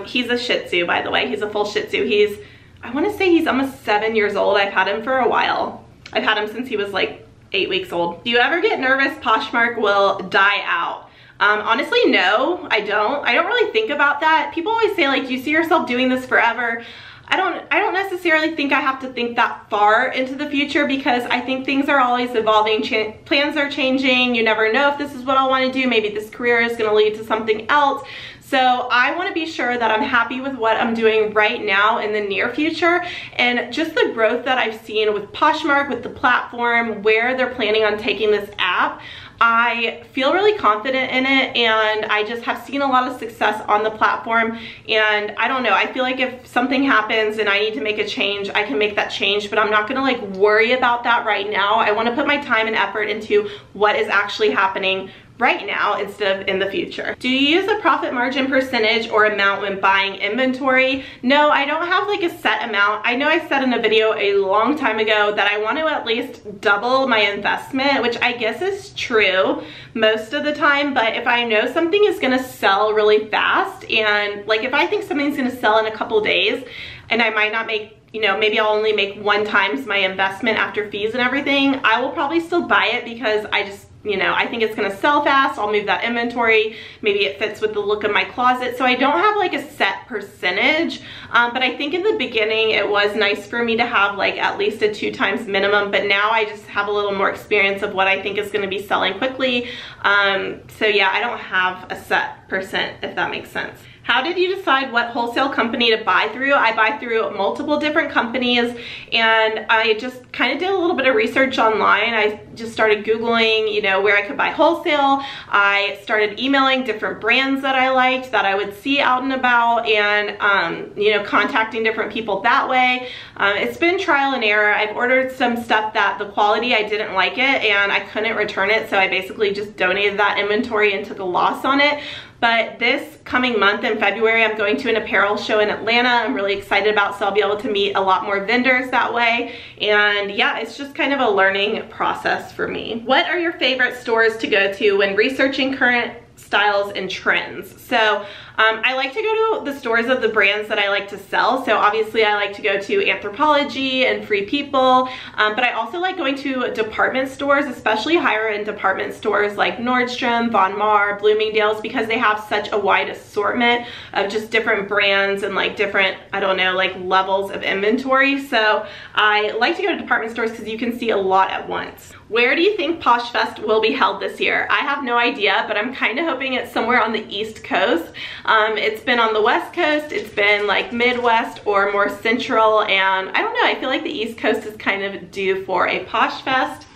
He's a Shih Tzu, by the way. He's a full Shih Tzu. I wanna say he's almost 7 years old. I've had him for a while. I've had him since he was like 8 weeks old. Do you ever get nervous Poshmark will die out? Honestly, no, I don't. I don't really think about that. People always say like, you see yourself doing this forever. I don't necessarily think I have to think that far into the future, because I think things are always evolving. Plans are changing. You never know if this is what I want to do. Maybe this career is going to lead to something else. So I want to be sure that I'm happy with what I'm doing right now in the near future. And just the growth that I've seen with Poshmark, with the platform, where they're planning on taking this app, I feel really confident in it, and I just have seen a lot of success on the platform. And I don't know, I feel like if something happens and I need to make a change, I can make that change, but I'm not gonna like worry about that right now. I wanna put my time and effort into what is actually happening right now instead of in the future. Do you use a profit margin percentage or amount when buying inventory? No, I don't have like a set amount. I know I said in a video a long time ago that I want to at least double my investment, which I guess is true most of the time, but if I know something is gonna sell really fast, and like if I think something's gonna sell in a couple days and I might not make, you know, maybe I'll only make 1 times my investment after fees and everything, I will probably still buy it because I just, you know, I think it's gonna sell fast. I'll move that inventory. Maybe it fits with the look of my closet. So I don't have like a set percentage, but I think in the beginning it was nice for me to have like at least a 2 times minimum, but now I just have a little more experience of what I think is gonna be selling quickly. So yeah, I don't have a set percent, if that makes sense. How did you decide what wholesale company to buy through? I buy through multiple different companies, and I just kind of did a little bit of research online. I just started Googling, you know, where I could buy wholesale. I started emailing different brands that I liked, that I would see out and about, and, you know, contacting different people that way. It's been trial and error. I've ordered some stuff that the quality, I didn't like it, and I couldn't return it, so I basically just donated that inventory and took a loss on it. But this coming month in February, I'm going to an apparel show in Atlanta. I'm really excited about, so I'll be able to meet a lot more vendors that way. And yeah, it's just kind of a learning process for me. What are your favorite stores to go to when researching current styles and trends? So I like to go to the stores of the brands that I like to sell. So obviously I like to go to Anthropologie and Free People, but I also like going to department stores, especially higher end department stores like Nordstrom, Von Maur, Bloomingdale's, because they have such a wide assortment of just different brands and like different, I don't know, like levels of inventory. So I like to go to department stores because you can see a lot at once. Where do you think Posh Fest will be held this year? I have no idea, but I'm kind of hoping it's somewhere on the East Coast. It's been on the West Coast, it's been like Midwest or more Central, and I don't know, I feel like the East Coast is kind of due for a Posh Fest.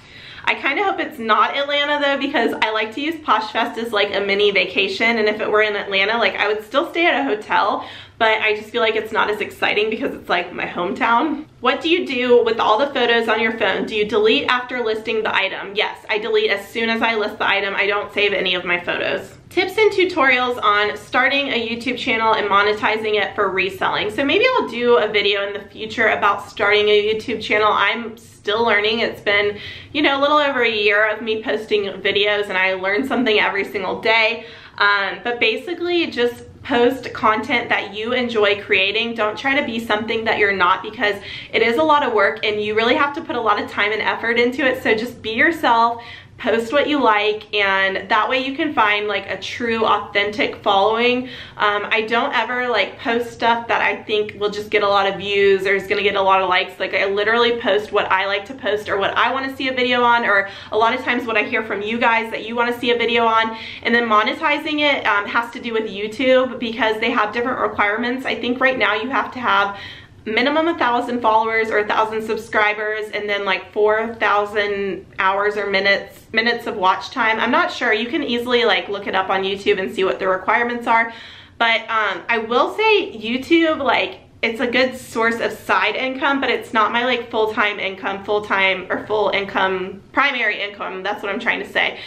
I kind of hope it's not Atlanta though, because I like to use Posh Fest as like a mini vacation, and if it were in Atlanta, like I would still stay at a hotel, but I just feel like it's not as exciting because it's like my hometown. What do you do with all the photos on your phone? Do you delete after listing the item? Yes, I delete as soon as I list the item. I don't save any of my photos. Tips and tutorials on starting a YouTube channel and monetizing it for reselling. So maybe I'll do a video in the future about starting a YouTube channel. I'm still learning. It's been, you know, a little over a year of me posting videos, and I learn something every single day. But basically just post content that you enjoy creating. Don't try to be something that you're not, because it is a lot of work and you really have to put a lot of time and effort into it. So just be yourself, post what you like, and that way you can find like a true authentic following. I don't ever like post stuff that I think will just get a lot of views or is gonna get a lot of likes. Like I literally post what I like to post or what I want to see a video on, or a lot of times what I hear from you guys that you want to see a video on. And then monetizing it has to do with YouTube, because they have different requirements. I think right now you have to have minimum 1,000 followers or 1,000 subscribers, and then like 4,000 hours or minutes of watch time. I'm not sure. You can easily like look it up on YouTube and see what the requirements are. But I will say YouTube, like, it's a good source of side income, but it's not my like full-time income, full income, primary income. That's what I'm trying to say.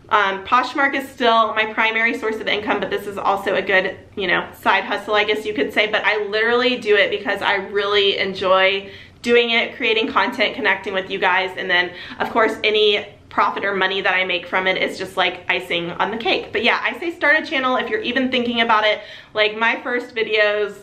Poshmark is still my primary source of income, but this is also a good, you know, side hustle, I guess you could say. But I literally do it because I really enjoy doing it, creating content, connecting with you guys, and then of course any profit or money that I make from it is just like icing on the cake. But yeah, I say start a channel if you're even thinking about it. Like my first videos,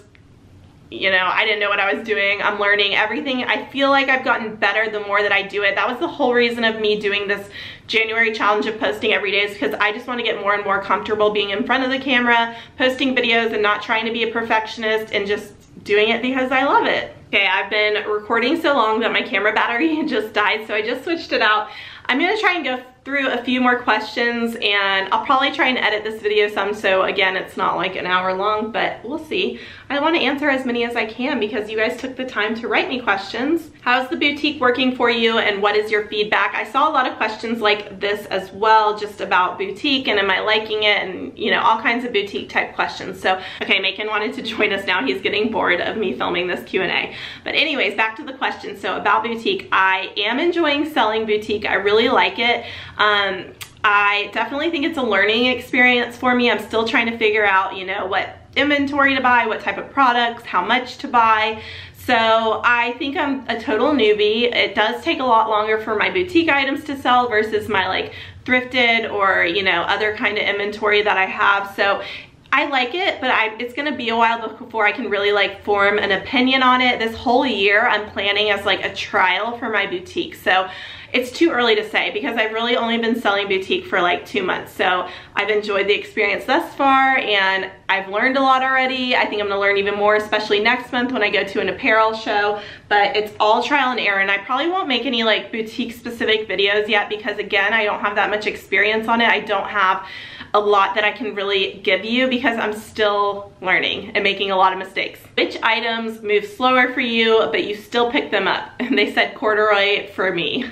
you know, I didn't know what I was doing. I'm learning everything. I feel like I've gotten better the more that I do it. That was the whole reason of me doing this January challenge of posting every day, is because I just want to get more and more comfortable being in front of the camera, posting videos, and not trying to be a perfectionist, and just doing it because I love it. Okay, I've been recording so long that my camera battery just died, so I just switched it out. I'm gonna try and go through a few more questions, and I'll probably try and edit this video some, so again, it's not like an hour long, but we'll see. I want to answer as many as I can because you guys took the time to write me questions. How's the boutique working for you, and what is your feedback? I saw a lot of questions like this as well, just about boutique and am I liking it, and you know, all kinds of boutique type questions. So, okay, Macon wanted to join us now. He's getting bored of me filming this Q&A. But anyways, back to the question. So about boutique, I am enjoying selling boutique. I really like it. I definitely think it's a learning experience for me. I'm still trying to figure out, you know, what inventory to buy, what type of products, how much to buy. So I think I'm a total newbie. It does take a lot longer for my boutique items to sell versus my like thrifted or, you know, other kind of inventory that I have. So I like it, but it's gonna be a while before I can really like form an opinion on it. This whole year I'm planning as like a trial for my boutique. So it's too early to say because I've really only been selling boutique for like 2 months. So I've enjoyed the experience thus far and I've learned a lot already. I think I'm gonna learn even more, especially next month when I go to an apparel show, but it's all trial and error, and I probably won't make any like boutique specific videos yet because again, I don't have that much experience on it. I don't have a lot that I can really give you because I'm still learning and making a lot of mistakes. Which items move slower for you, but you still pick them up? And they said corduroy for me.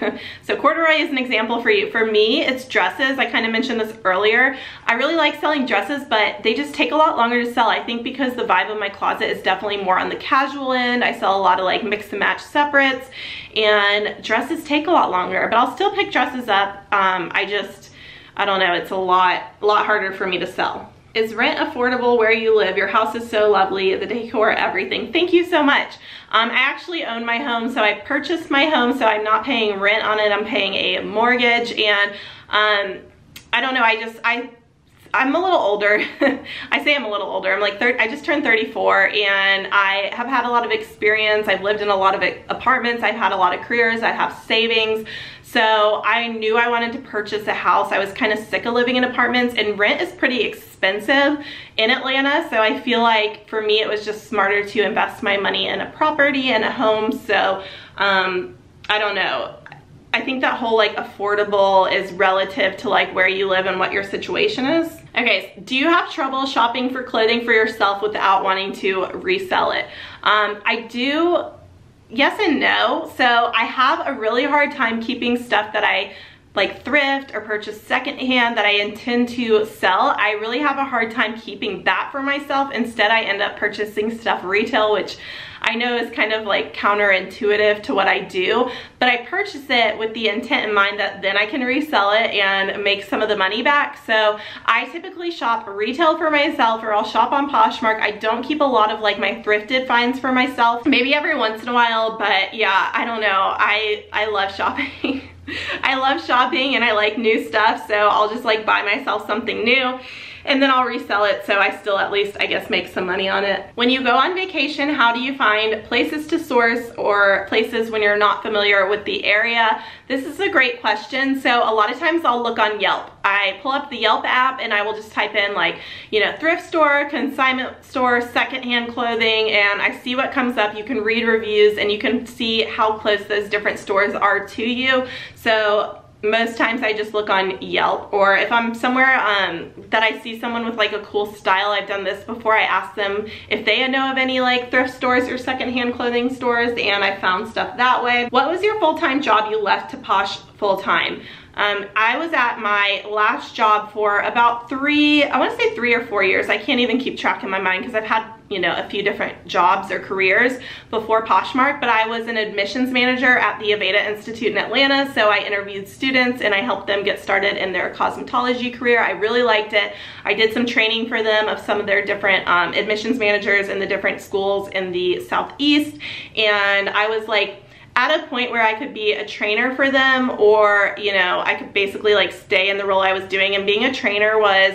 So corduroy is an example for you. For me, it's dresses. I kind of mentioned this earlier. I really like selling dresses, but they just take a lot longer to sell. I think because the vibe of my closet is definitely more on the casual end. I sell a lot of like mix and match separates, and dresses take a lot longer, but I'll still pick dresses up. I don't know, it's a lot harder for me to sell. Is rent affordable where you live? Your house is so lovely, the decor, everything. Thank you so much. I actually own my home, so I purchased my home, so I'm not paying rent on it. I'm paying a mortgage, and I don't know, I'm a little older. I say I'm a little older. I'm like I just turned 34 and I have had a lot of experience. I've lived in a lot of apartments. I've had a lot of careers. I have savings. So I knew I wanted to purchase a house. I was kind of sick of living in apartments, and rent is pretty expensive in Atlanta. So I feel like for me, it was just smarter to invest my money in a property and a home. So I don't know. I think that whole like affordable is relative to like where you live and what your situation is. Okay, do you have trouble shopping for clothing for yourself without wanting to resell it? I do, yes and no. So I have a really hard time keeping stuff that I like thrift or purchase secondhand that I intend to sell. I really have a hard time keeping that for myself. Instead, I end up purchasing stuff retail, which I know is kind of like counterintuitive to what I do, but I purchase it with the intent in mind that then I can resell it and make some of the money back. So I typically shop retail for myself, or I'll shop on Poshmark. I don't keep a lot of like my thrifted finds for myself, maybe every once in a while, but yeah, I don't know. I love shopping. I love shopping and I like new stuff, so I'll just like buy myself something new and then I'll resell it, so I still at least, I guess, make some money on it. When you go on vacation, how do you find places to source or places when you're not familiar with the area? This is a great question. So a lot of times I'll look on Yelp. I pull up the Yelp app and I will just type in like, you know, thrift store, consignment store, secondhand clothing, and I see what comes up. You can read reviews and you can see how close those different stores are to you. So most times I just look on Yelp, or if I'm somewhere that I see someone with like a cool style, I've done this before, I ask them if they know of any like thrift stores or secondhand clothing stores, and I found stuff that way. What was your full-time job you left to Posh full-time? I was at my last job for about I want to say 3 or 4 years. I can't even keep track in my mind because I've had, you know, a few different jobs or careers before Poshmark, but I was an admissions manager at the Aveda Institute in Atlanta. So I interviewed students and I helped them get started in their cosmetology career. I really liked it. I did some training for them of some of their different admissions managers in the different schools in the Southeast. And I was like at a point where I could be a trainer for them, or, you know, I could basically like stay in the role I was doing. And being a trainer was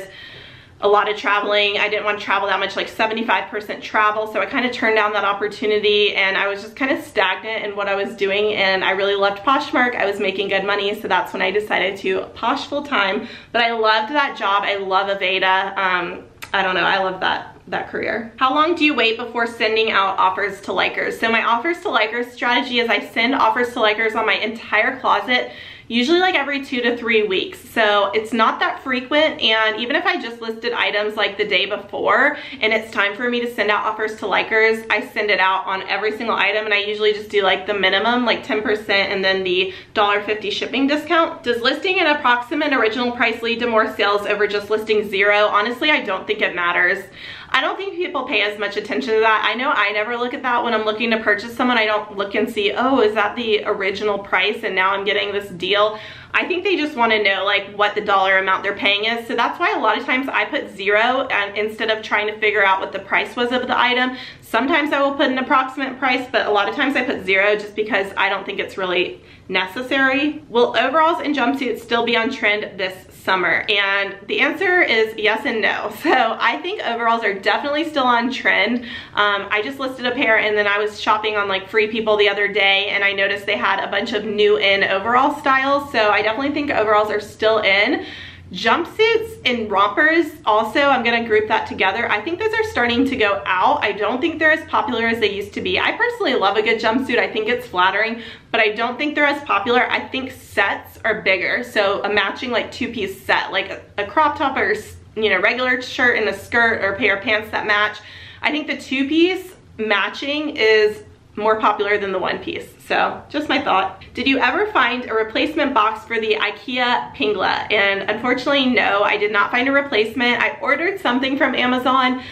a lot of traveling. I didn't want to travel that much, like 75% travel. So I kind of turned down that opportunity, and I was just kind of stagnant in what I was doing. And I really loved Poshmark. I was making good money. So that's when I decided to Posh full time. But I loved that job. I love Aveda. I don't know, I love that career. How long do you wait before sending out offers to likers? So my offers to likers strategy is I send offers to likers on my entire closet usually like every 2 to 3 weeks. So it's not that frequent, and even if I just listed items like the day before and it's time for me to send out offers to likers, I send it out on every single item, and I usually just do like the minimum, like 10%, and then the $1.50 shipping discount. Does listing an approximate original price lead to more sales over just listing 0? Honestly, I don't think it matters. I don't think people pay as much attention to that. I know I never look at that when I'm looking to purchase someone. I don't look and see, oh, is that the original price and now I'm getting this deal? I think they just want to know like what the dollar amount they're paying is. So that's why a lot of times I put 0 and instead of trying to figure out what the price was of the item. Sometimes I will put an approximate price, but a lot of times I put 0 just because I don't think it's really necessary. Will overalls and jumpsuits still be on trend this summer? And the answer is yes and no. So I think overalls are definitely still on trend. I just listed a pair, and then I was shopping on like Free People the other day, and I noticed they had a bunch of new in overall styles. So I definitely think overalls are still in. Jumpsuits and rompers also, I'm gonna group that together. I think those are starting to go out. I don't think they're as popular as they used to be. I personally love a good jumpsuit. I think it's flattering, but I don't think they're as popular. I think sets are bigger. So a matching like 2-piece set, like a crop top or, you know, regular shirt and a skirt or a pair of pants that match. I think the 2-piece matching is more popular than the 1-piece. So just my thought. Did you ever find a replacement box for the Ikea Pinga? And unfortunately, no, I did not find a replacement. I ordered something from Amazon,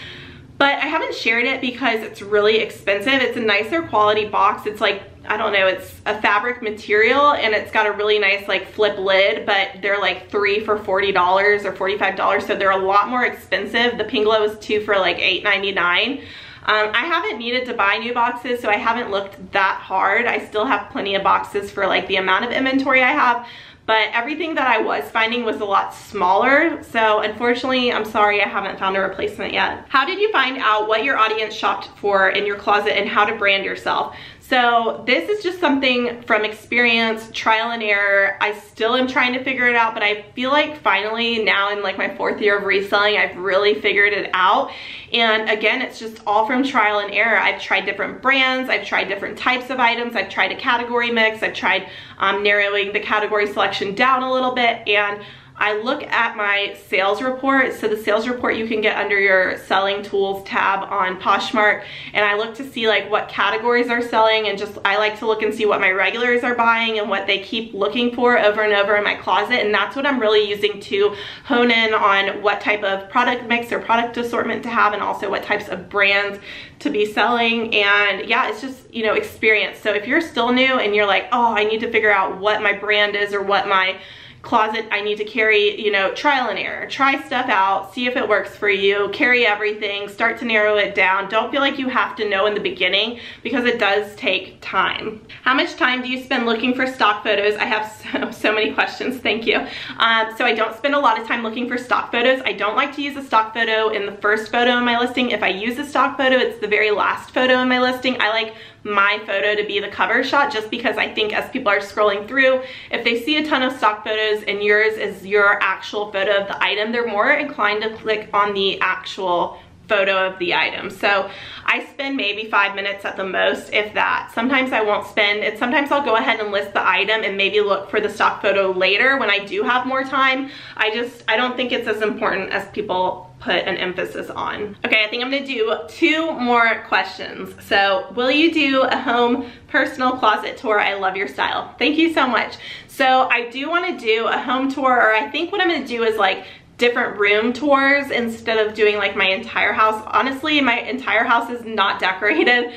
but I haven't shared it because it's really expensive. It's a nicer quality box. It's like, I don't know, it's a fabric material, and it's got a really nice like flip lid, but they're like 3 for $40 or $45, so they're a lot more expensive. The Pinga was 2 for like $8.99. I haven't needed to buy new boxes, so I haven't looked that hard. I still have plenty of boxes for like the amount of inventory I have, but everything that I was finding was a lot smaller. So unfortunately, I'm sorry, I haven't found a replacement yet. How did you find out what your audience shopped for in your closet and how to brand yourself? So this is just something from experience, trial and error. I still am trying to figure it out, but I feel like finally now in like my 4th year of reselling, I've really figured it out. And again, it's just all from trial and error. I've tried different brands, I've tried different types of items, I've tried a category mix, I've tried narrowing the category selection down a little bit, and I look at my sales report. So the sales report you can get under your selling tools tab on Poshmark, and I look to see like what categories are selling, and just I like to look and see what my regulars are buying and what they keep looking for over and over in my closet, and that's what I'm really using to hone in on what type of product mix or product assortment to have, and also what types of brands to be selling. And yeah, it's just, you know, experience. So if you're still new and you're like, oh, I need to figure out what my brand is or what my closet I need to carry, you know, trial and error. Try stuff out, see if it works for you, carry everything, start to narrow it down. Don't feel like you have to know in the beginning, because it does take time. How much time do you spend looking for stock photos? I have so many questions, thank you. So I don't spend a lot of time looking for stock photos. I don't like to use a stock photo in the first photo in my listing. If I use a stock photo, it's the very last photo in my listing. I like my photo to be the cover shot, just because I think as people are scrolling through, if they see a ton of stock photos and yours is your actual photo of the item, they're more inclined to click on the actual photo of the item. So I spend maybe 5 minutes at the most, if that. Sometimes I won't spend it. Sometimes I'll go ahead and list the item and maybe look for the stock photo later when I do have more time. I don't think it's as important as people put an emphasis on. Okay, I think I'm gonna do 2 more questions. So, will you do a home personal closet tour? I love your style. Thank you so much. So I do wanna do a home tour, or I think what I'm gonna do is like different room tours instead of doing like my entire house. Honestly, my entire house is not decorated.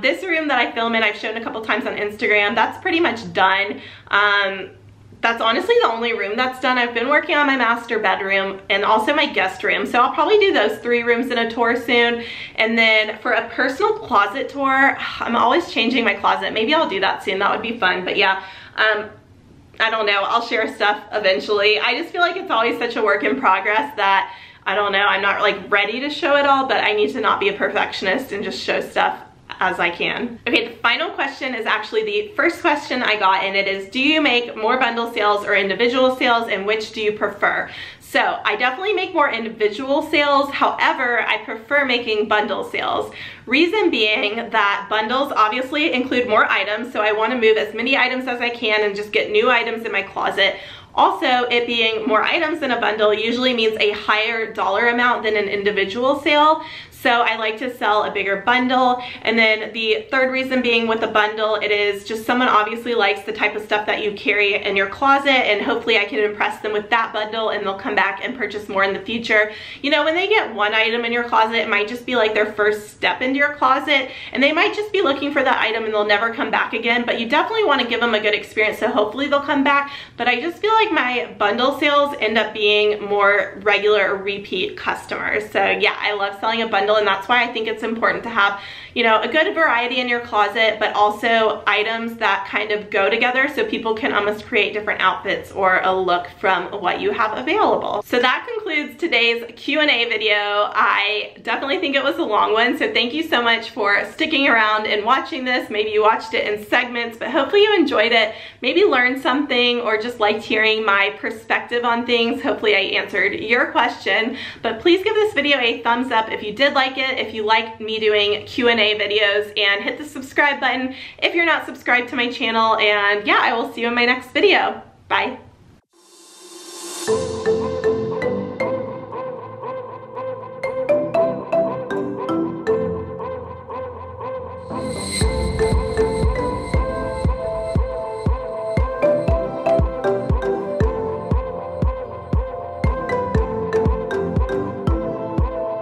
This room that I film in, I've shown a couple times on Instagram, that's pretty much done. That's honestly the only room that's done. I've been working on my master bedroom and also my guest room. So I'll probably do those 3 rooms in a tour soon. And then for a personal closet tour, I'm always changing my closet. Maybe I'll do that soon. That would be fun. But yeah, I don't know. I'll share stuff eventually. I just feel like it's always such a work in progress that, I don't know, I'm not like ready to show it all, but I need to not be a perfectionist and just show stuff as I can. Okay, the final question is actually the first question I got, and it is, do you make more bundle sales or individual sales, and which do you prefer? So I definitely make more individual sales. However, I prefer making bundle sales. Reason being that bundles obviously include more items, so I want to move as many items as I can and just get new items in my closet. Also, it being more items in a bundle usually means a higher dollar amount than an individual sale. So I like to sell a bigger bundle. And then the third reason being with a bundle, it is just someone obviously likes the type of stuff that you carry in your closet, and hopefully I can impress them with that bundle and they'll come back and purchase more in the future. You know, when they get one item in your closet, it might just be like their first step into your closet, and they might just be looking for that item and they'll never come back again, but you definitely want to give them a good experience, so hopefully they'll come back. But I just feel like my bundle sales end up being more regular or repeat customers. So yeah, I love selling a bundle, and that's why I think it's important to have, you know, a good variety in your closet, but also items that kind of go together so people can almost create different outfits or a look from what you have available. So that concludes today's Q&A video. I definitely think it was a long one, so thank you so much for sticking around and watching this. Maybe you watched it in segments, but hopefully you enjoyed it, maybe learned something, or just liked hearing my perspective on things. Hopefully I answered your question, but please give this video a thumbs up if you did like it, if you like me doing Q&A videos, and hit the subscribe button if you're not subscribed to my channel. And yeah, I will see you in my next video. Bye.